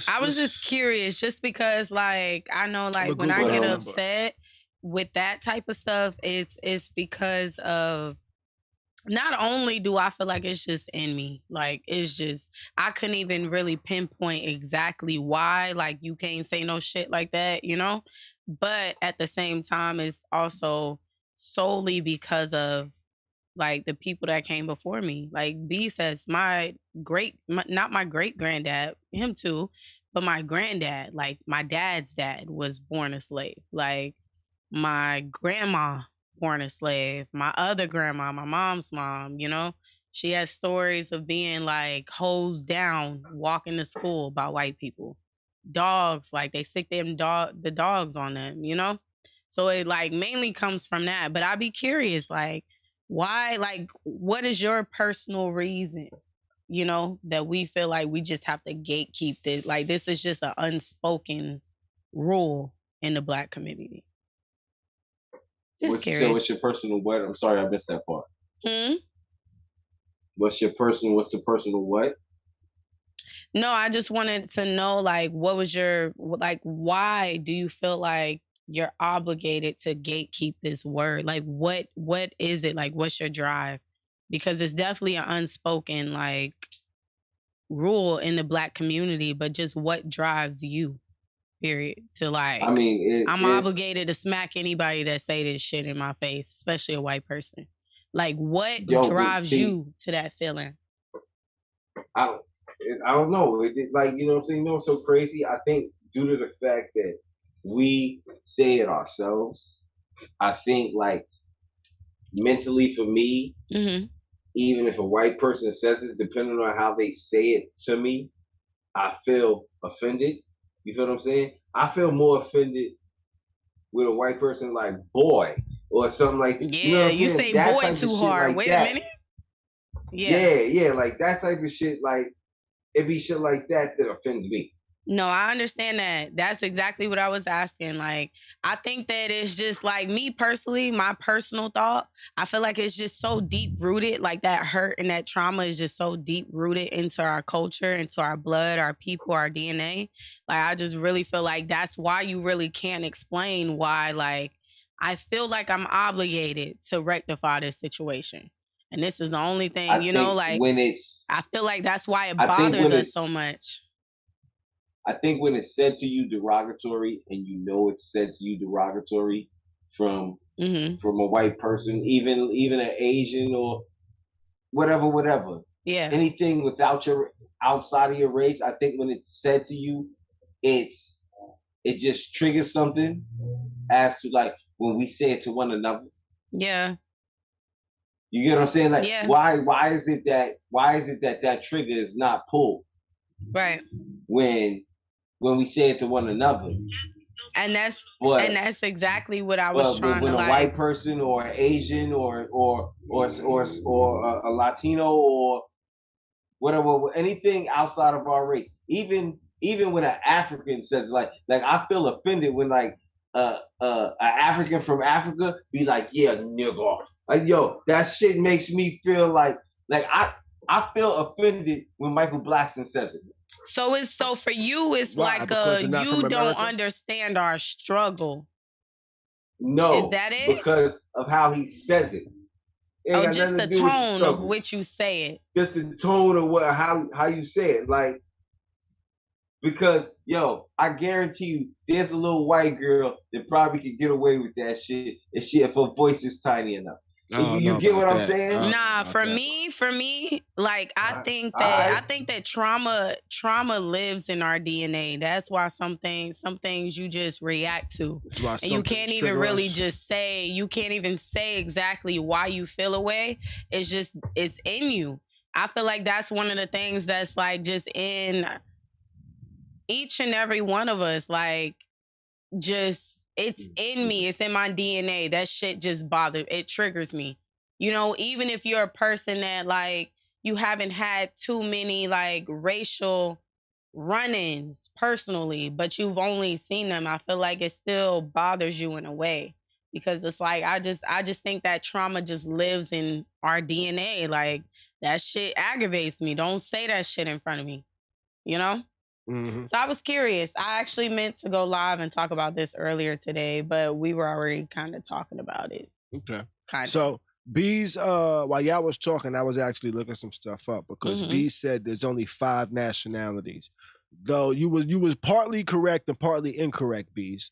I was just curious, just because, like, I know, like, when I get upset with that type of stuff, it's because of, not only do I feel like it's just in me, like, it's just, I couldn't even really pinpoint exactly why, like, you can't say no shit like that, but at the same time, it's also solely because of, like, the people that came before me. Like, Beez says, not my great granddad, him too, but my granddad, like, my dad's dad was born a slave. Like, my grandma born a slave. My other grandma, my mom's mom, she has stories of being, like, hosed down walking to school by white people. Dogs, like, they stick the dogs on them, So it, like, mainly comes from that. But I'd be curious, like, why, like, what is your personal reason, that we feel like we just have to gatekeep this? Like, this is just an unspoken rule in the Black community. What's your personal what? I'm sorry, I missed that part. What's the personal what? No, I just wanted to know, like, what was your, like, why do you feel like you're obligated to gatekeep this word? Like, what is it? Like, what's your drive? Because it's definitely an unspoken, like, rule in the Black community, but just what drives you? Period. To, like, I mean, I'm obligated to smack anybody that say this shit in my face, especially a white person. Like, what drives you to that feeling? I don't know. Like, you know what I'm saying? It's so crazy. I think due to the fact that we say it ourselves, I think, like, mentally for me, even if a white person says it, depending on how they say it to me, I feel offended. You feel what I'm saying? I feel more offended with a white person like boy or something like that. Yeah, you know what I'm you saying? say that boy too hard. Like Wait a minute. Yeah, like that type of shit, like it be shit like that offends me. No, I understand that. That's exactly what I was asking. Like, I think that it's just, like, me personally, my personal thought, I feel like it's just so deep rooted, like that hurt and that trauma is just so deep rooted into our culture, into our blood, our people, our DNA. Like, I just really feel like that's why you really can't explain why, like, I feel like I'm obligated to rectify this situation. And this is the only thing, like, I feel like that's why it bothers us so much. I think when it's said to you derogatory, and it's said to you derogatory from a white person, even an Asian or whatever. Yeah. Anything outside of your race, I think when it's said to you, it just triggers something as to, like, when we say it to one another. Yeah. You get what I'm saying? Like, why is it that trigger is not pulled? Right. When we say it to one another. And that's exactly what I was trying to, like. When a white person or an Asian or a Latino or whatever, anything outside of our race. Even when an African says like I feel offended when like an African from Africa be like, yeah, nigga. Like, yo, that shit makes me feel like I feel offended when Michael Blackson says it. So for you, it's like you don't understand our struggle. No, is that it? Because of how he says it. Just the tone of which you say it. Just the tone of how you say it, like. Because, yo, I guarantee you, there's a little white girl that probably could get away with that shit if her voice is tiny enough. You get what I'm saying? Nah, for me, like I think that trauma lives in our DNA. That's why some things you just react to, and you can't even really just say. You can't even say exactly why you feel a way. It's in you. I feel like that's one of the things that's like just in each and every one of us, like, just, it's in me. It's in my DNA. That shit just bothers. It triggers me. You know, even if you're a person that, like, you haven't had too many, like, racial run-ins personally, but you've only seen them, I feel like it still bothers you in a way. Because it's like, I just think that trauma just lives in our DNA. Like, that shit aggravates me. Don't say that shit in front of me. You know? Mm-hmm. So I was curious. I actually meant to go live and talk about this earlier today, but we were already kind of talking about it. Okay. So Beez, while y'all was talking, I was actually looking some stuff up because Beez said there's only 5 nationalities. Though you was partly correct and partly incorrect, Beez.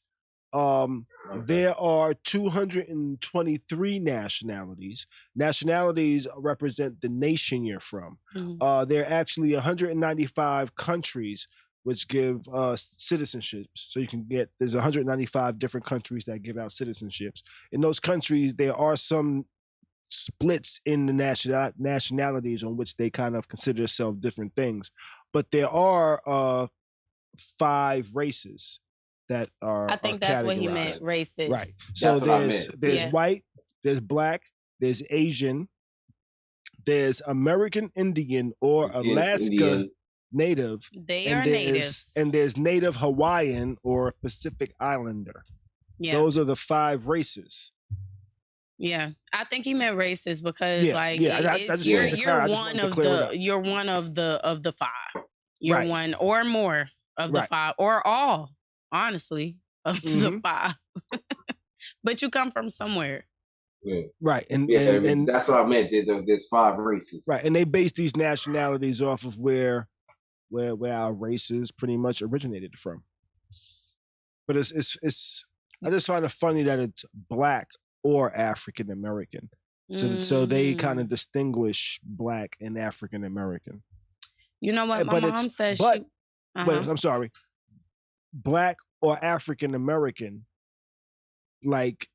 There are 223 nationalities. Nationalities represent the nation you're from. There are actually 195 countries which give citizenships. So there's 195 different countries that give out citizenships. In those countries, there are some splits in the nationalities on which they kind of consider themselves different things. But there are 5 races that are. I think that's what he meant, races. Right. So there's white, there's black, there's Asian, there's American Indian or Alaska Native. They are natives. And there's Native Hawaiian or Pacific Islander. Yeah. Those are the 5 races. Yeah, I think he meant races because you're one of the 5. You're one or more of the 5 or all. Honestly, of the 5. But you come from somewhere. Yeah. Right. And that's what I meant. There's 5 races. Right. And they base these nationalities off of where our races pretty much originated from. But it's I just find it funny that it's black or African American. So they kind of distinguish black and African American. You know what my mom says? Wait, I'm sorry. Black or African American, like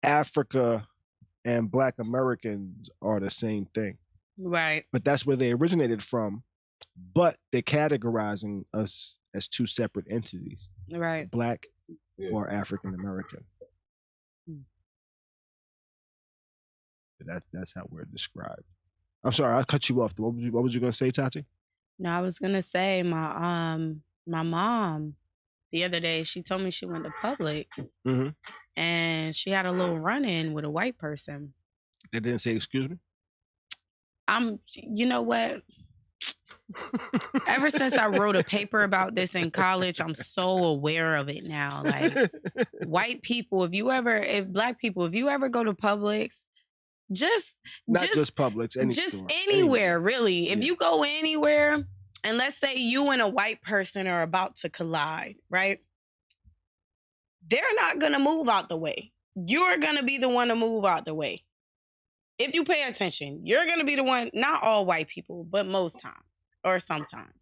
Africa and Black Americans are the same thing. Right. But that's where they originated from. But they're categorizing us as 2 separate entities. Right. Black or African American. That's how we're described. I'm sorry, I cut you off. What was you gonna say, Tati? No, I was gonna say my mom the other day, she told me she went to Publix and she had a little run-in with a white person. They didn't say excuse me? You know what? Ever since I wrote a paper about this in college, I'm so aware of it now. Like, white people, if Black people, if you ever go to Publix, just Publix, just store. Anywhere, really. If you go anywhere, and let's say you and a white person are about to collide, right? They're not going to move out the way. You're going to be the one to move out the way. If you pay attention, you're going to be the one, not all white people, but most times. Or sometimes.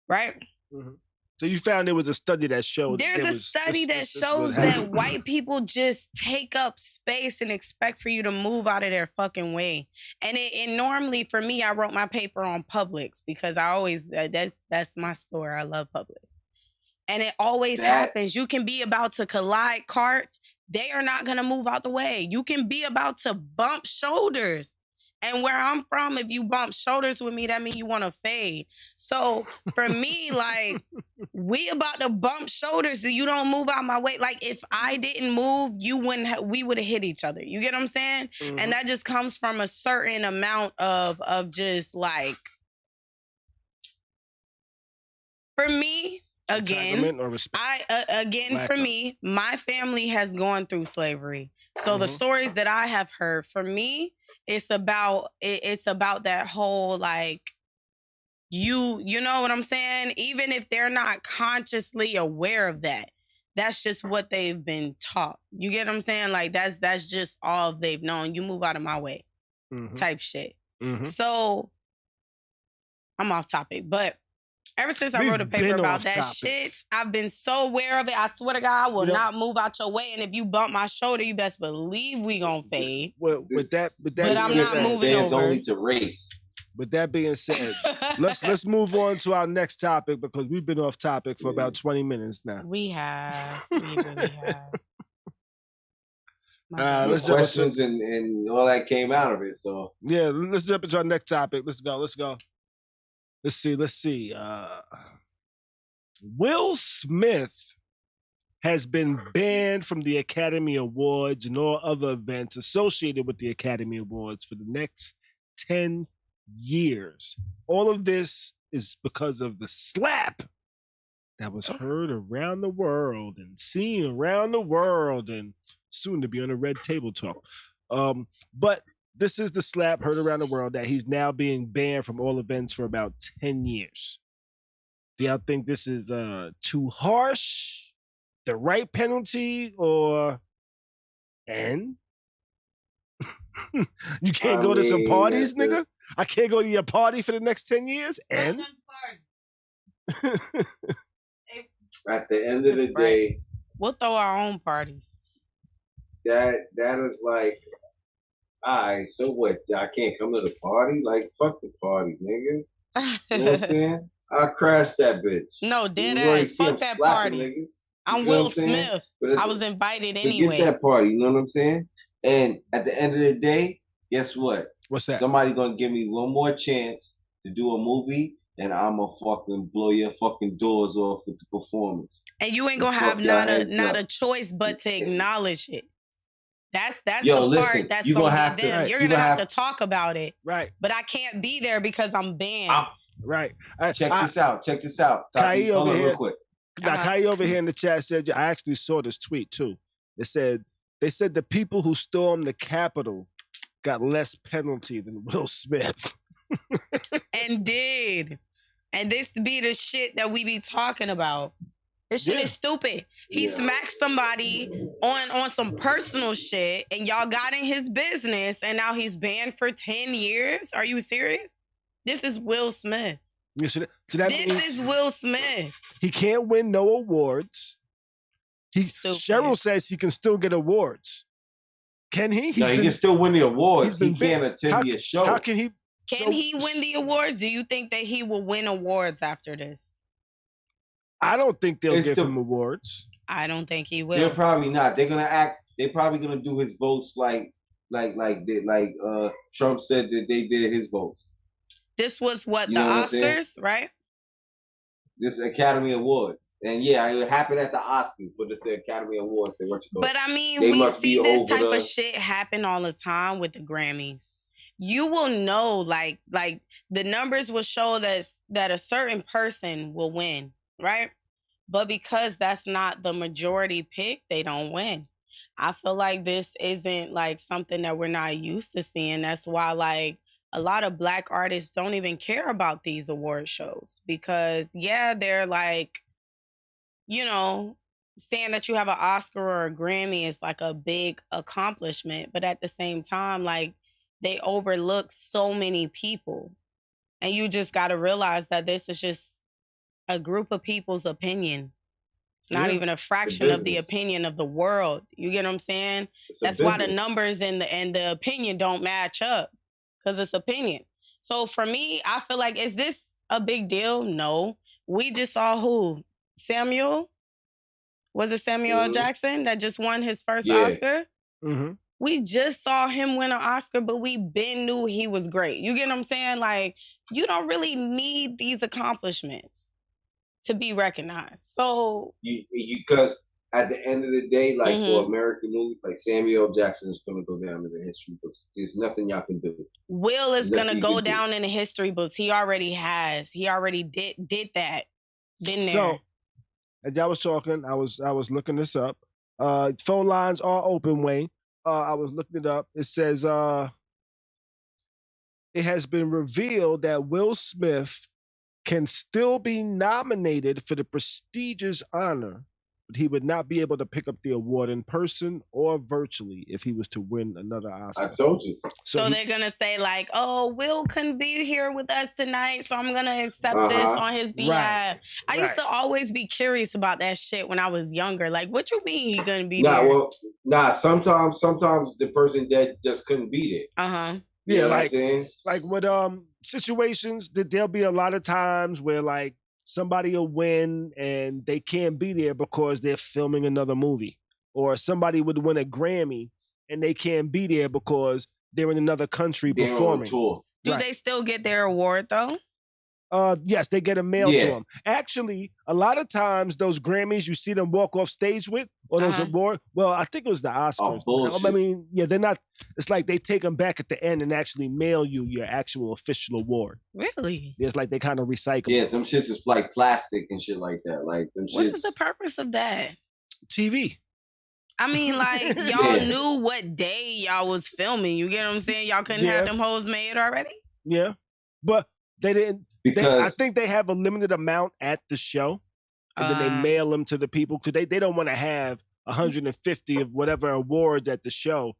Right? Mm-hmm. So you found there was a study that showed... There's a study that shows that white people just take up space and expect for you to move out of their fucking way. And it normally, for me, I wrote my paper on Publix because I always... That's my store. I love Publix. And it always happens. You can be about to collide carts. They are not going to move out the way. You can be about to bump shoulders. And where I'm from, if you bump shoulders with me, that means you want to fade. So for me, like, we about to bump shoulders so you don't move out my way. Like, if I didn't move, we would have hit each other. You get what I'm saying? Mm-hmm. And that just comes from a certain amount of just like, for me, again, for me, my family has gone through slavery. So the stories that I have heard, for me, it's about that whole, like, you know what I'm saying? Even if they're not consciously aware of that, that's just what they've been taught. You get what I'm saying? Like, that's just all they've known. You move out of my way, type shit. Mm-hmm. So I'm off topic, but ever since I wrote a paper about that shit, I've been so aware of it. I swear to God, I will not move out your way. And if you bump my shoulder, you best believe we gonna fade. But I'm not moving over. Only to race. With that being said, let's move on to our next topic because we've been off topic for about 20 minutes now. We really have. Let's questions and all that came out of it. So yeah, let's jump into our next topic. Let's go. Let's see. Will Smith has been banned from the Academy Awards and all other events associated with the Academy Awards for the next 10 years. All of this is because of the slap that was heard around the world and seen around the world and soon to be on a Red Table Talk. But this is the slap heard around the world that he's now being banned from all events for about 10 years. Do y'all think this is too harsh, the right penalty, or you can't go to some parties, nigga? I can't go to your party for the next 10 years? And at the end of the day, we'll throw our own parties. That is like, all right, so what? I can't come to the party? Like, fuck the party, nigga. You know what I'm saying? I crashed that bitch. No, dead ass. Fuck that party. Niggas. I'm Will Smith. I was invited anyway. Forget that party, you know what I'm saying? And at the end of the day, guess what? What's that? Somebody gonna give me one more chance to do a movie, and I'ma fucking blow your fucking doors off with the performance. And you ain't gonna have not a choice but to acknowledge it. That's Yo, the listen, part that's you gonna have be done. to, You're gonna have to talk about it. Right. But I can't be there because I'm banned. Right. Check this out. Tati, hold on real quick. Now, Khary over here in the chat said, I actually saw this tweet too. They said the people who stormed the Capitol got less penalty than Will Smith. And did. And this be the shit that we be talking about. This shit is stupid. He smacked somebody on some personal shit, and y'all got in his business, and now he's banned for 10 years? Are you serious? This is Will Smith. Yeah, so this is Will Smith. He can't win no awards. Cheryl says he can still get awards. Can he? He can still win the awards. He can't attend the show. How can he? Can he win the awards? Do you think that he will win awards after this? I don't think they'll give him awards. I don't think he will. They're probably not. They're probably gonna do his votes like Trump said that they did his votes. This was what, the Oscars, right? This Academy Awards. And yeah, it happened at the Oscars, but it's the Academy Awards. But I mean, we see this type of shit happen all the time with the Grammys. You will know, like the numbers will show that a certain person will win, right? But because that's not the majority pick, they don't win. I feel like this isn't like something that we're not used to seeing. That's why like a lot of Black artists don't even care about these award shows because they're like, you know, saying that you have an Oscar or a Grammy is like a big accomplishment. But at the same time, like they overlook so many people. And you just got to realize that this is just a group of people's opinion. It's not even a fraction of the opinion of the world. You get what I'm saying? That's why the numbers and the opinion don't match up, because it's opinion. So for me, I feel like, is this a big deal? No. We just saw who? Samuel? Was it Samuel L. Jackson that just won his first Oscar? Mm-hmm. we just saw him win an Oscar, but we been knew he was great. You get what I'm saying? Like, you don't really need these accomplishments to be recognized. So because at the end of the day, like for American movies, like Samuel Jackson is gonna go down in the history books. There's nothing y'all can do. Will is gonna go down in the history books. He already has. He already did that. Been there. So, as y'all was talking, I was looking this up. Phone lines are open, Wayne. I was looking it up. It says it has been revealed that Will Smith can still be nominated for the prestigious honor, but he would not be able to pick up the award in person or virtually if he was to win another Oscar. I told you. So they're going to say like, oh, Will couldn't be here with us tonight, so I'm going to accept this on his behalf. Right. I used to always be curious about that shit when I was younger. Like, what you mean he going to be there? Sometimes the person that just couldn't be there. Uh-huh. Yeah, like with situations that there'll be a lot of times where like somebody will win and they can't be there because they're filming another movie, or somebody would win a Grammy and they can't be there because they're in another country performing. Tour. Do they still get their award though? Yes, they get a mail to them. Actually, a lot of times those Grammys you see them walk off stage with, or those awards. Well, I think it was the Oscars. Bullshit. I mean, yeah, they're not. It's like they take them back at the end and actually mail you your actual official award. Really? It's like they kind of recycle. Yeah, some shits is like plastic and shit like that. Like them shits. What is the purpose of that? TV. I mean, like y'all knew what day y'all was filming. You get what I'm saying? Y'all couldn't have them hoes made already. Yeah, but they didn't. I think they have a limited amount at the show, and then they mail them to the people because they don't want to have 150 of whatever awards at the show,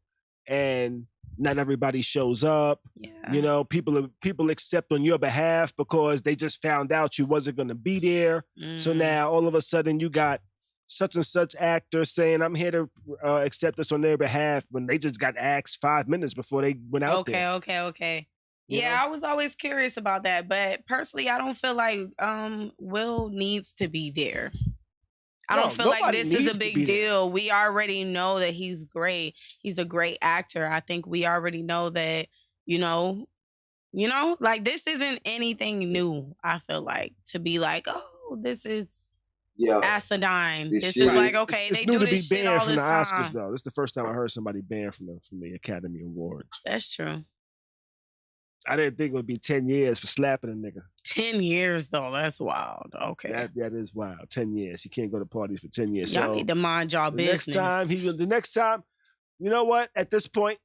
and not everybody shows up. Yeah. You know, people accept on your behalf because they just found out you wasn't going to be there. So now all of a sudden you got such and such actor saying, I'm here to accept this on their behalf when they just got asked 5 minutes before they went out there. Okay. Yeah, I was always curious about that, but personally, I don't feel like Will needs to be there. I don't feel like this is a big deal. We already know that he's great. He's a great actor. I think we already know that, you know, like this isn't anything new, I feel like, to be like, oh, this is acidine. This is like, okay, it's they new do to this be shit banned all from the the time. Oscars, though. This is the first time I heard somebody banned from the Academy Awards. That's true. I didn't think it would be 10 years for slapping a nigga. 10 years, though. That's wild. Okay. That is wild. 10 years. You can't go to parties for 10 years. Y'all need to mind y'all business. The next time, you know what? At this point,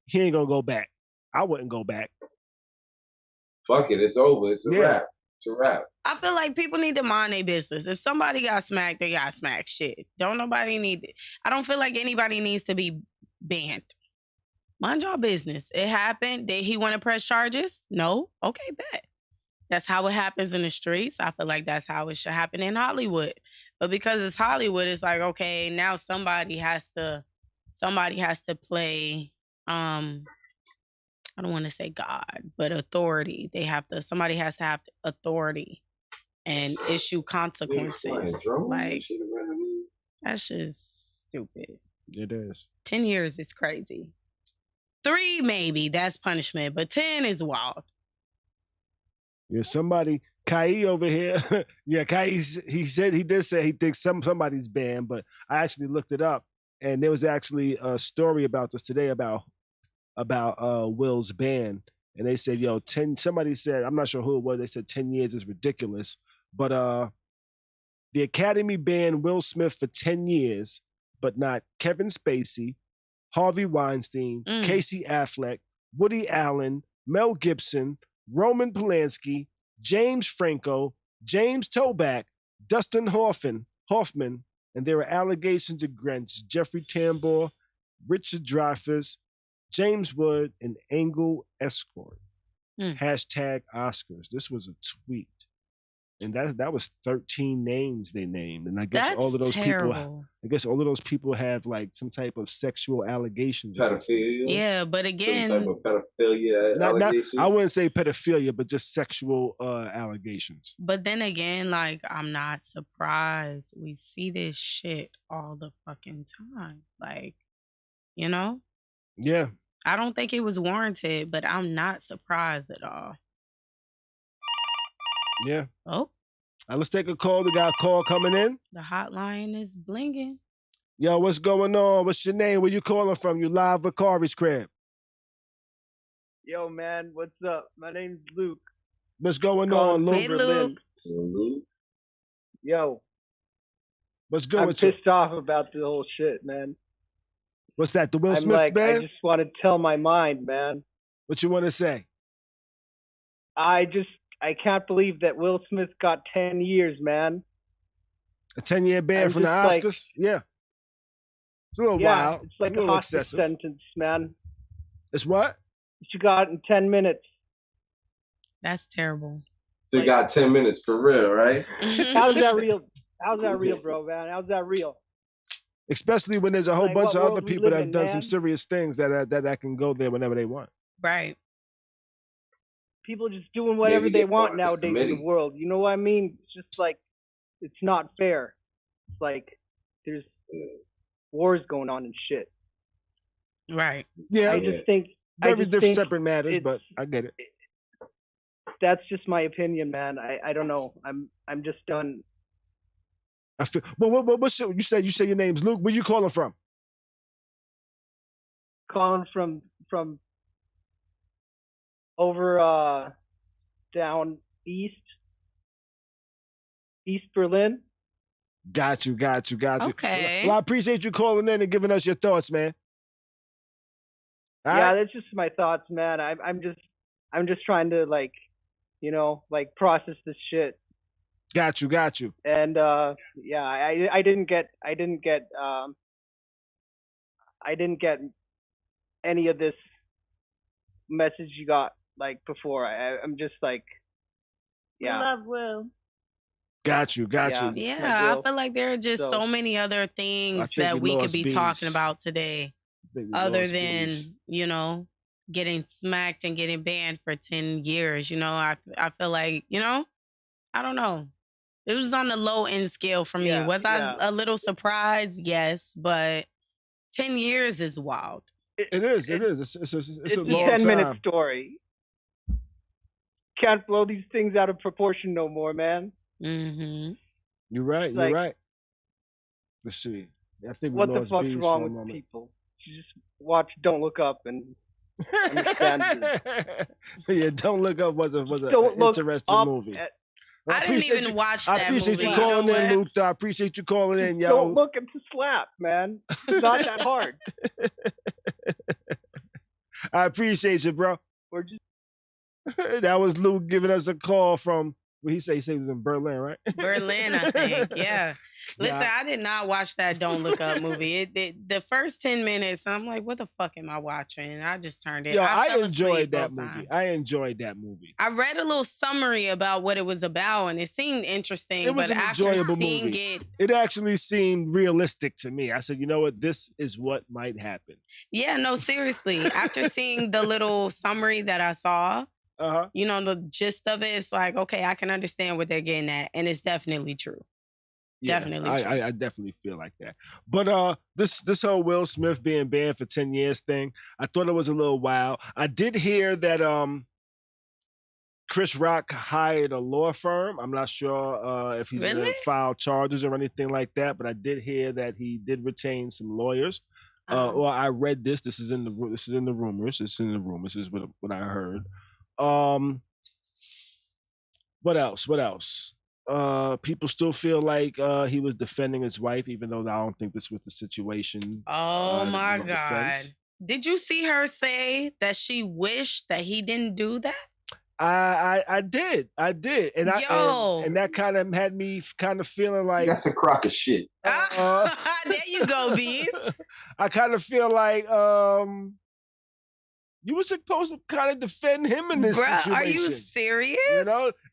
he ain't going to go back. I wouldn't go back. Fuck it. It's over. It's a wrap. It's a wrap. I feel like people need to mind their business. If somebody got smacked, they got smacked. Shit. Don't nobody need it. I don't feel like anybody needs to be banned. Mind y'all business. It happened. Did he want to press charges? No. Okay, bet. That's how it happens in the streets. I feel like that's how it should happen in Hollywood. But because it's Hollywood, it's like, okay, now somebody has to play, I don't want to say God, but authority. Somebody has to have authority and issue consequences. Like, that's just stupid. It is. 10 years is crazy. 3 maybe, that's punishment, but 10 is wild. Yeah, Khary over here. Khary, he did say he thinks somebody's banned, but I actually looked it up, and there was actually a story about this today about Will's ban, and they said, somebody said, I'm not sure who it was, they said 10 years is ridiculous, but the Academy banned Will Smith for 10 years, but not Kevin Spacey, Harvey Weinstein, Casey Affleck, Woody Allen, Mel Gibson, Roman Polanski, James Franco, James Toback, Dustin Hoffman, and there were allegations against Jeffrey Tambor, Richard Dreyfuss, James Wood, and Engel Escort. #Oscars. This was a tweet. And that was 13 names they named. And I guess all of those people have like some type of sexual allegations. Pedophilia. Yeah, but again, some type of pedophilia allegations. I wouldn't say pedophilia, but just sexual allegations. But then again, like, I'm not surprised. We see this shit all the fucking time. Like, Yeah. I don't think it was warranted, but I'm not surprised at all. Yeah. Oh. Let's take a call. We got a call coming in. The hotline is blinging. Yo, what's going on? What's your name? Where you calling from? You live with Khary's crib. Yo, man, what's up? My name's Luke. What's going on, Luke? Hey, Luke. Yo. What's good I'm with you? pissed off about the whole shit, man. What's that, the Will I'm Smith like, band? I just want to tell my mind, man. What you want to say? I can't believe that Will Smith got 10 years, man. A 10-year ban from the Oscars? Yeah. It's a little wild. It's like a hospice sentence, man. It's what? You got in 10 minutes. That's terrible. So you got 10 minutes for real, right? How's that real? How's that real, bro, man? How's that real? Especially when there's a whole bunch of other people that have done some man? serious things that can go there whenever they want. Right. People just doing whatever they want nowadays in the world. You know what I mean? It's just like, it's not fair. It's like, there's wars going on and shit. Right. Yeah. I just think very different, separate matters, but I get it. That's just my opinion, man. I don't know. I'm just done. I feel. Well, what's you say your name's Luke. Where you calling from? Calling from over down East Berlin. Got you. Okay. Well, I appreciate you calling in and giving us your thoughts, man. Yeah, that's just my thoughts, man. I'm just trying to process this shit. Got you. And I didn't get any of this message you got before. I'm just Love Will. Got you. Yeah, I feel like there are just so many other things that we could be talking about today, other than getting smacked and getting banned for 10 years. I feel like I don't know. It was on the low end scale for me. Was I a little surprised? Yes, but 10 years is wild. It is. It's a long 10-minute story. Can't blow these things out of proportion no more, man. Mm-hmm. You're right. Let's see. I think what the fuck's wrong with people? You just watch Don't Look Up and understand. Yeah, Don't Look Up was an interesting movie. I didn't even watch that movie. I appreciate you calling in, Luke. I appreciate you calling in, yo. Don't Look Up to slap, man. It's not that hard. I appreciate you, bro. That was Luke giving us a call from, he said he was in Berlin, right? Berlin, I think. Yeah. Listen, I did not watch that Don't Look Up movie. The first 10 minutes, I'm like, what the fuck am I watching? And I just turned it. I enjoyed that movie. I read a little summary about what it was about, and it seemed interesting. It was an enjoyable movie. It actually seemed realistic to me. I said, you know what? This is what might happen. Yeah, no, seriously. After seeing the little summary that I saw, the gist of it, it's like, okay, I can understand what they're getting at, and it's definitely true. Yeah, I definitely feel like that. But this whole Will Smith being banned for 10 years thing, I thought it was a little wild. I did hear that Chris Rock hired a law firm. I'm not sure if he's going to file charges or anything like that, but I did hear that he did retain some lawyers. Or I read this. This is in the rumors. This is what I heard. What else? People still feel like he was defending his wife, even though I don't think this was the situation. Oh my God. Did you see her say that she wished that he didn't do that? I did. And and that kind of had me kind of feeling like that's a crock of shit. There you go, Beez. I kind of feel like you were supposed to kind of defend him in this situation. Are you serious?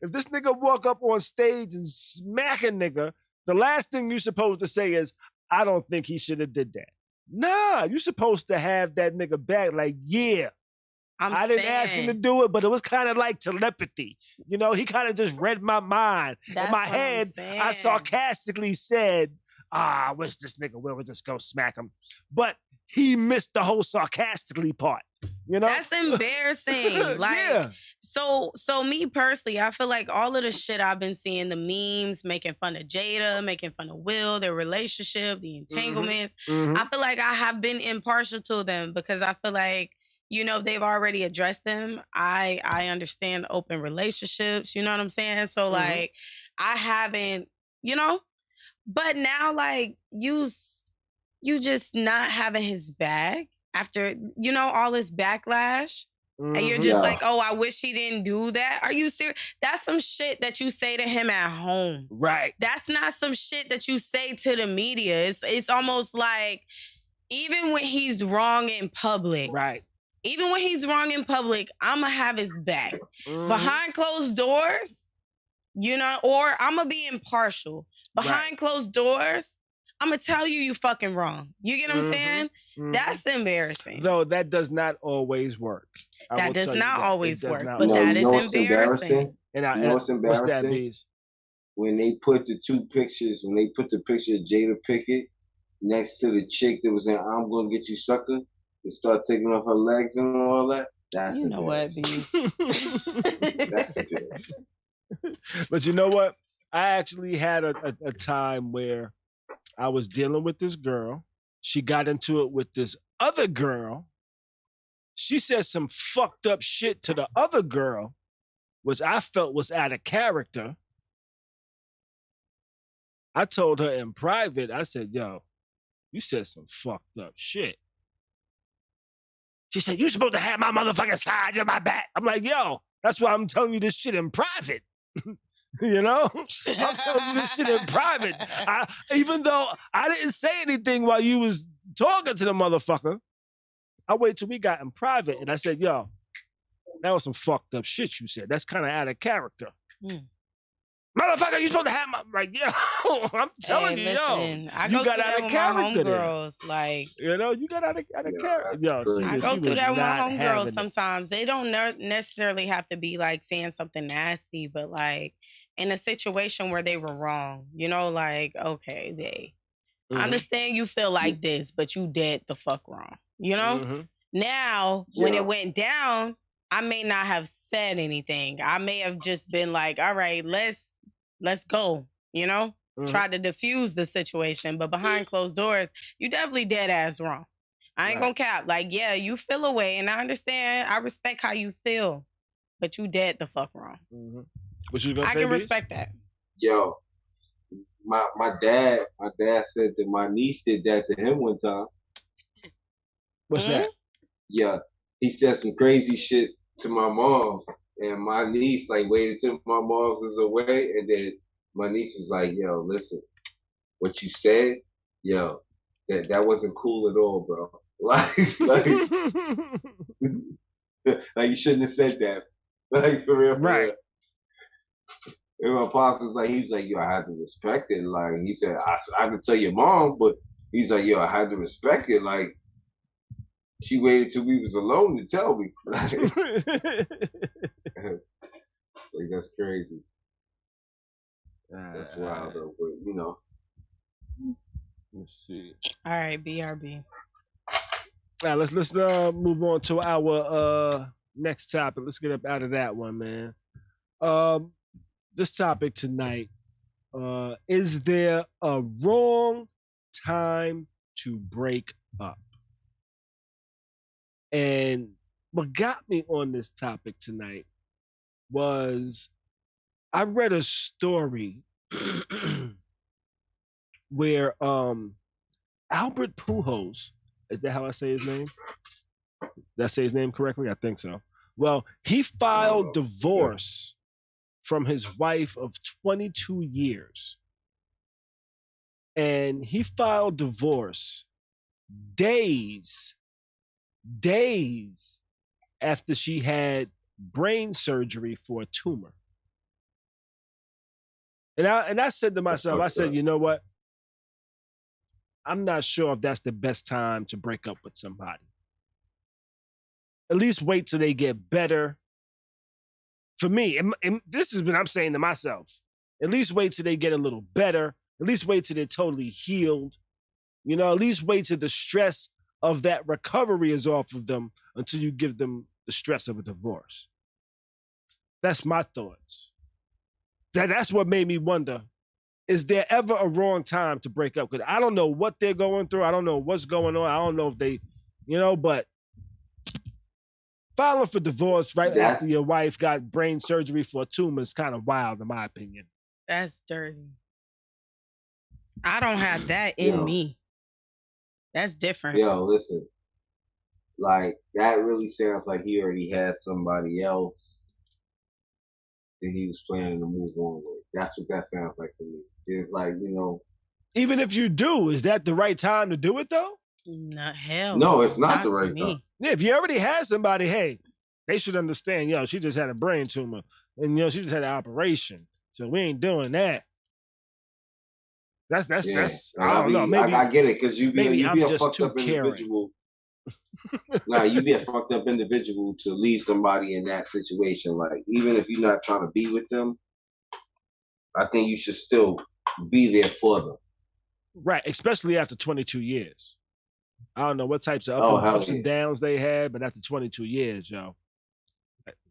If this nigga walk up on stage and smack a nigga, the last thing you're supposed to say is, I don't think he should have did that. Nah, you're supposed to have that nigga back like, yeah. I didn't ask him to do it, but it was kind of like telepathy. He kind of just read my mind. In my head, I sarcastically said, I wish this nigga Will would just go smack him. But he missed the whole sarcastically part. You know? That's embarrassing. Like, yeah. So me personally, I feel like all of the shit I've been seeing, the memes, making fun of Jada, making fun of Will, their relationship, the entanglements, I feel like I have been impartial to them because I feel like, you know, they've already addressed them. I understand open relationships, you know what I'm saying? So like, I haven't, you know, but now like you just not having his back after, you know, all this backlash. And you're just like, oh, I wish he didn't do that. Are you serious? That's some shit that you say to him at home. Right. That's not some shit that you say to the media. It's almost like, even when he's wrong in public. Right. Even when he's wrong in public, I'm going to have his back. Behind closed doors, you know, or I'm going to be impartial. Behind closed doors, I'm going to tell you fucking wrong. You get what I'm saying? That's embarrassing. No, that does not always work. That does not always work, but that is embarrassing. And you know what's embarrassing? What's that, Beez? When they put the two pictures, when they put the picture of Jada Pinkett next to the chick that was in I'm Gonna Get You Sucker, and start taking off her legs and all that, that's you know what, Beez. That's embarrassing. But you know what? I actually had a time where I was dealing with this girl. She got into it with this other girl. She said some fucked up shit to the other girl, which I felt was out of character. I told her in private, I said, yo, you said some fucked up shit. She said, you supposed to have my motherfucking side of my back. I'm like, yo, that's why I'm telling you this shit in private. You know? I'm telling you this shit in private. Even though I didn't say anything while you was talking to the motherfucker, I waited till we got in private and I said, yo, that was some fucked up shit you said. That's kind of out of character. Motherfucker, you supposed to have my, like, yo, I'm telling you, listen, yo, you got out of character there. Like, you know, you got out of character. Yo, I go through that with my homegirls sometimes. They don't necessarily have to be like saying something nasty, but like in a situation where they were wrong, you know, like, okay, I understand you feel like this, but you dead the fuck wrong, you know? Now, when it went down, I may not have said anything. I may have just been like, all right, let's go, you know? Try to diffuse the situation. But behind closed doors, you definitely dead ass wrong. I ain't gonna cap. Like, yeah, you feel away, and I understand. I respect how you feel, but you dead the fuck wrong. What you gonna say, I can Beez? respect that. Yo, my dad said that my niece did that to him one time. What's that? Yeah, he said some crazy shit to my mom's, and my niece like waited till my mom's was away, and then my niece was like, yo, listen, what you said, yo, that wasn't cool at all, bro. Like like you shouldn't have said that. Like for real. Right. And my pops was like, he was like, yo, I had to respect it. Like he said, I had to tell your mom, but he's like, yo, I had to respect it. Like she waited till we was alone to tell me. Like that's crazy. That's wild though, but you know. Let's see. All right, BRB. All right, let's move on to our next topic. Let's get up out of that one, man. This topic tonight, is there a wrong time to break up? And what got me on this topic tonight was I read a story where Albert Pujols, is that how I say his name? Did I say his name correctly? I think so. Well, he filed divorce from his wife of 22 years. And he filed divorce days after she had brain surgery for a tumor. And I said to myself, I said, you know what? I'm not sure if that's the best time to break up with somebody. At least wait till they get better. For me, and this is what I'm saying to myself. At least wait till they get a little better At least wait till they're totally healed. You know, at least wait till the stress of that recovery is off of them until you give them the stress of a divorce. That's my thoughts. That's what made me wonder, is there ever a wrong time to break up? Because I don't know what they're going through. I don't know what's going on. I don't know if they, but filing for divorce after your wife got brain surgery for a tumor is kind of wild, in my opinion. That's dirty. I don't have that in me. That's different. Yo, listen. Like, that really sounds like he already had somebody else that he was planning to move on with. That's what that sounds like to me. It's like, Even if you do, is that the right time to do it, though? No, hell. No, it's not the right time. Yeah, if you already had somebody, hey, they should understand, she just had a brain tumor. And, she just had an operation. So we ain't doing that. That's I don't know. Maybe I get it, because you be a fucked up caring. individual. Nah, you be a fucked up individual to leave somebody in that situation. Like, even if you're not trying to be with them, I think you should still be there for them. Right, especially after 22 years. I don't know what types of ups and downs they had, but after 22 years,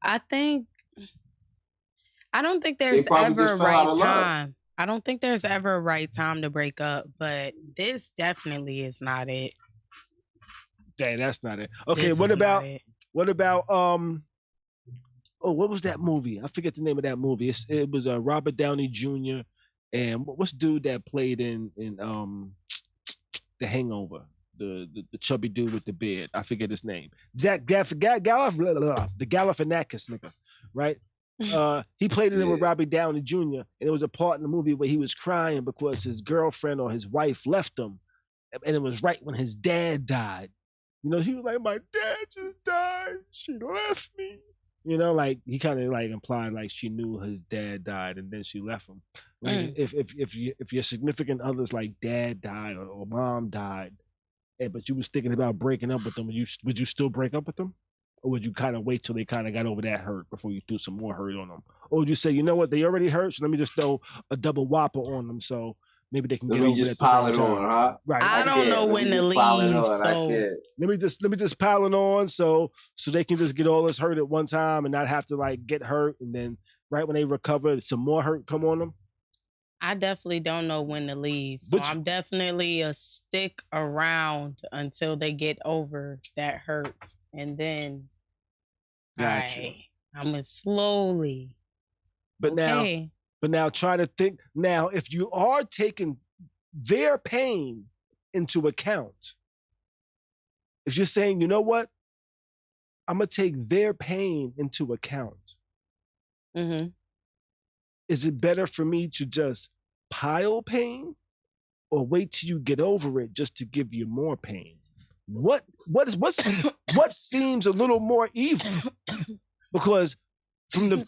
I don't think there's ever a right time. I don't think there's ever a right time to break up, but this definitely is not it. Dang, that's not it. Okay, what about what was that movie? I forget the name of that movie. It was Robert Downey Jr. and what's the dude that played in The Hangover? The chubby dude with the beard. I forget his name. Zach Galifianakis, the Galifianakis nigga, right? He played it with Robbie Downey Jr. and it was a part in the movie where he was crying because his girlfriend or his wife left him, and it was right when his dad died. He was like, "My dad just died. She left me." Like he kind of like implied like she knew his dad died and then she left him. Like if your significant other's like dad died or mom died, but you was thinking about breaking up with them, would you still break up with them? Or would you kind of wait till they kind of got over that hurt before you threw some more hurt on them? Or would you say, you know what, they already hurt, so let me just throw a double whopper on them so maybe they can get over it at the same time. Huh? Right. I don't know when to leave, so let me just pile it on so they can just get all this hurt at one time and not have to like get hurt, and then right when they recover, some more hurt come on them. I definitely don't know when to leave, so I'm definitely a stick around until they get over that hurt. And then I'm gonna slowly. But now try to think. Now, if you are taking their pain into account, if you're saying, you know what, I'm gonna take their pain into account. Mm-hmm. Is it better for me to just pile pain, or wait till you get over it just to give you more pain? What seems a little more evil? Because from the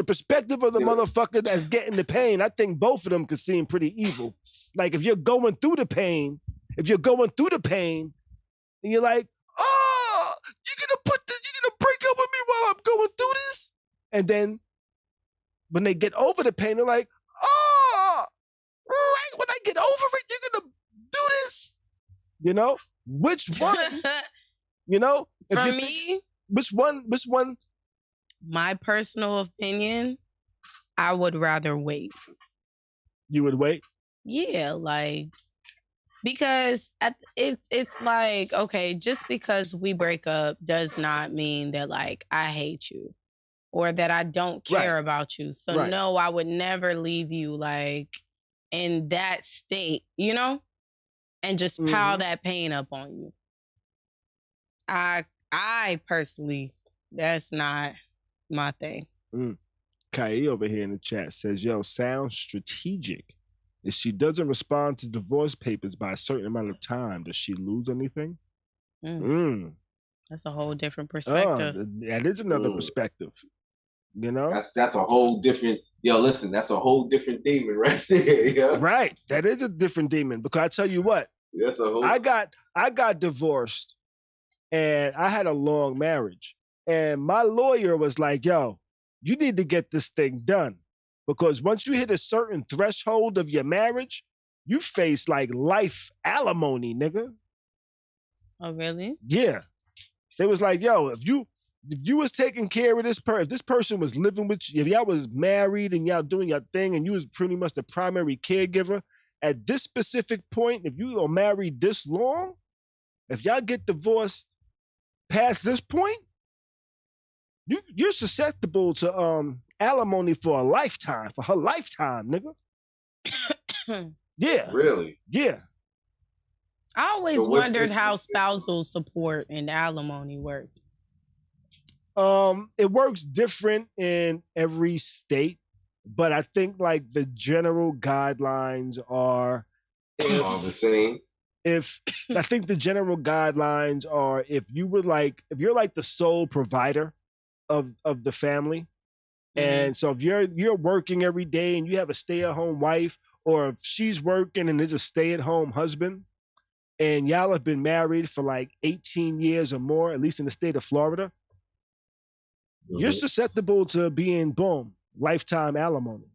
perspective of the motherfucker that's getting the pain, I think both of them could seem pretty evil. Like if you're going through the pain, and you're like, oh, you're gonna break up with me while I'm going through this? And then when they get over the pain, they're like, oh, right when I get over it, you're gonna do this. Which one? For me, which one? My personal opinion, I would rather wait. You would wait? Yeah, like, because it's like, okay, just because we break up does not mean that like I hate you or that I don't care about you. So no, I would never leave you like in that state, and just pile that pain up on you. I personally, that's not my thing. Khary over here in the chat says, yo, sounds strategic. If she doesn't respond to divorce papers by a certain amount of time, does she lose anything? That's a whole different perspective. That is another perspective. That's a whole different. Yo, listen, that's a whole different demon right there. Yeah. Right, that is a different demon. Because I tell you what, that's a whole. I got divorced, and I had a long marriage, and my lawyer was like, "Yo, you need to get this thing done, because once you hit a certain threshold of your marriage, you face like life alimony, nigga. Oh, really? Yeah. They was like, yo, if you was taking care of this person, if this person was living with you, if y'all was married and y'all doing your thing and you was pretty much the primary caregiver, at this specific point, if you are married this long, if y'all get divorced past this point, you're susceptible to alimony for a lifetime, for her lifetime, nigga. Yeah. Really? Yeah. I always wondered how spousal support and alimony worked. It works different in every state, but I think like the general guidelines are all the same. I think the general guidelines are if you're like the sole provider of the family, and so if you're working every day and you have a stay-at-home wife, or if she's working and there's a stay-at-home husband, and y'all have been married for like 18 years or more, at least in the state of Florida, you're susceptible to being, boom, lifetime alimony.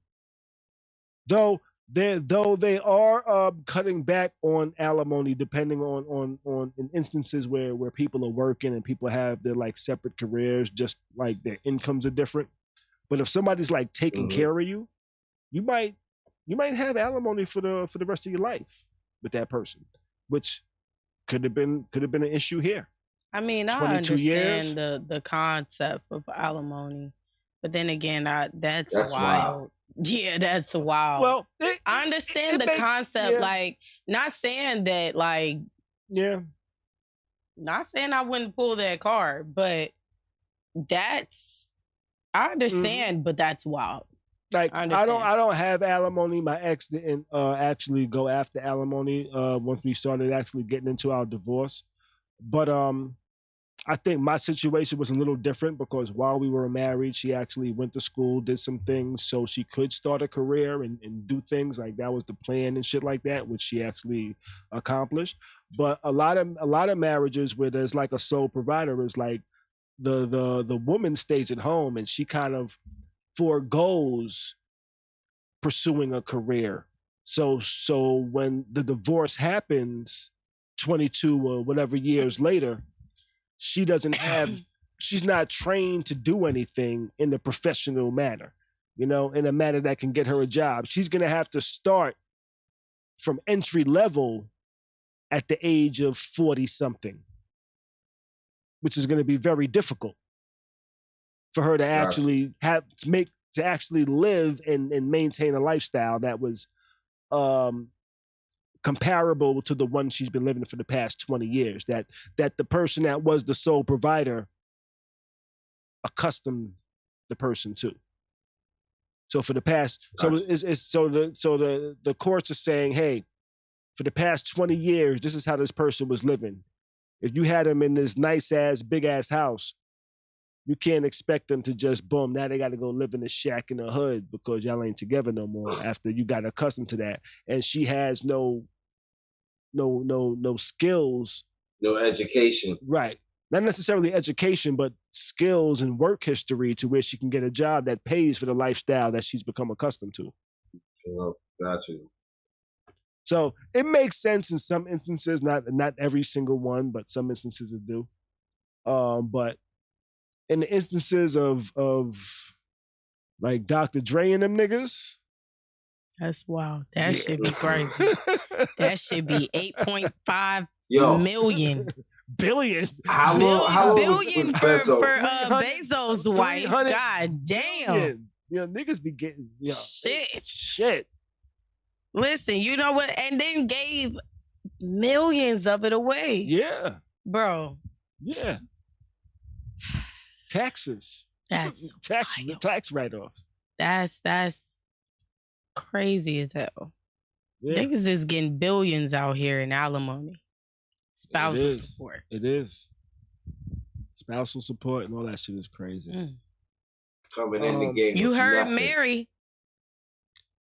Though they are cutting back on alimony depending on in instances where people are working and people have their like separate careers, just like their incomes are different. But if somebody's like taking care of you, you might have alimony for the rest of your life with that person, which could have been an issue here. I mean, I understand the concept of alimony, but then again, that's wild. Yeah, that's wild. Well, I understand the concept, like, not saying that, like, not saying I wouldn't pull that card, but I understand, but that's wild. Like, I don't have alimony. My ex didn't actually go after alimony once we started actually getting into our divorce. But I think my situation was a little different because while we were married, she actually went to school, did some things so she could start a career and do things. Like that was the plan and shit like that, which she actually accomplished. But a lot of marriages where there's like a sole provider is like the woman stays at home and she kind of forgoes pursuing a career. So when the divorce happens 22 or whatever years later, she's not trained to do anything in a professional manner, in a manner that can get her a job. She's going to have to start from entry level at the age of 40 something, which is going to be very difficult for her to actually live and maintain a lifestyle that was comparable to the one she's been living for the past 20 years, that the person that was the sole provider accustomed the person to. So for the past, the courts are saying, hey, for the past 20 years, this is how this person was living. If you had them in this nice ass, big ass house, you can't expect them to just boom. Now they got to go live in a shack in the hood because y'all ain't together no more after you got accustomed to that. And she has no skills, no education, right? Not necessarily education, but skills and work history to where she can get a job that pays for the lifestyle that she's become accustomed to. Oh, got you. So it makes sense in some instances, not every single one, but some instances it do. But in the instances of like Dr. Dre and them niggas, that's wild. That should be crazy. That should be 8.5 million. Billion. How billion for Bezos' wife. God damn. Niggas be getting shit. Listen, you know what? And then gave millions of it away. Yeah. Bro. Yeah. Taxes. That's tax write-off. That's crazy as hell. Yeah. Niggas is getting billions out here in alimony. Spousal support. It is. Spousal support and all that shit is crazy. Coming in the game. You heard Mary.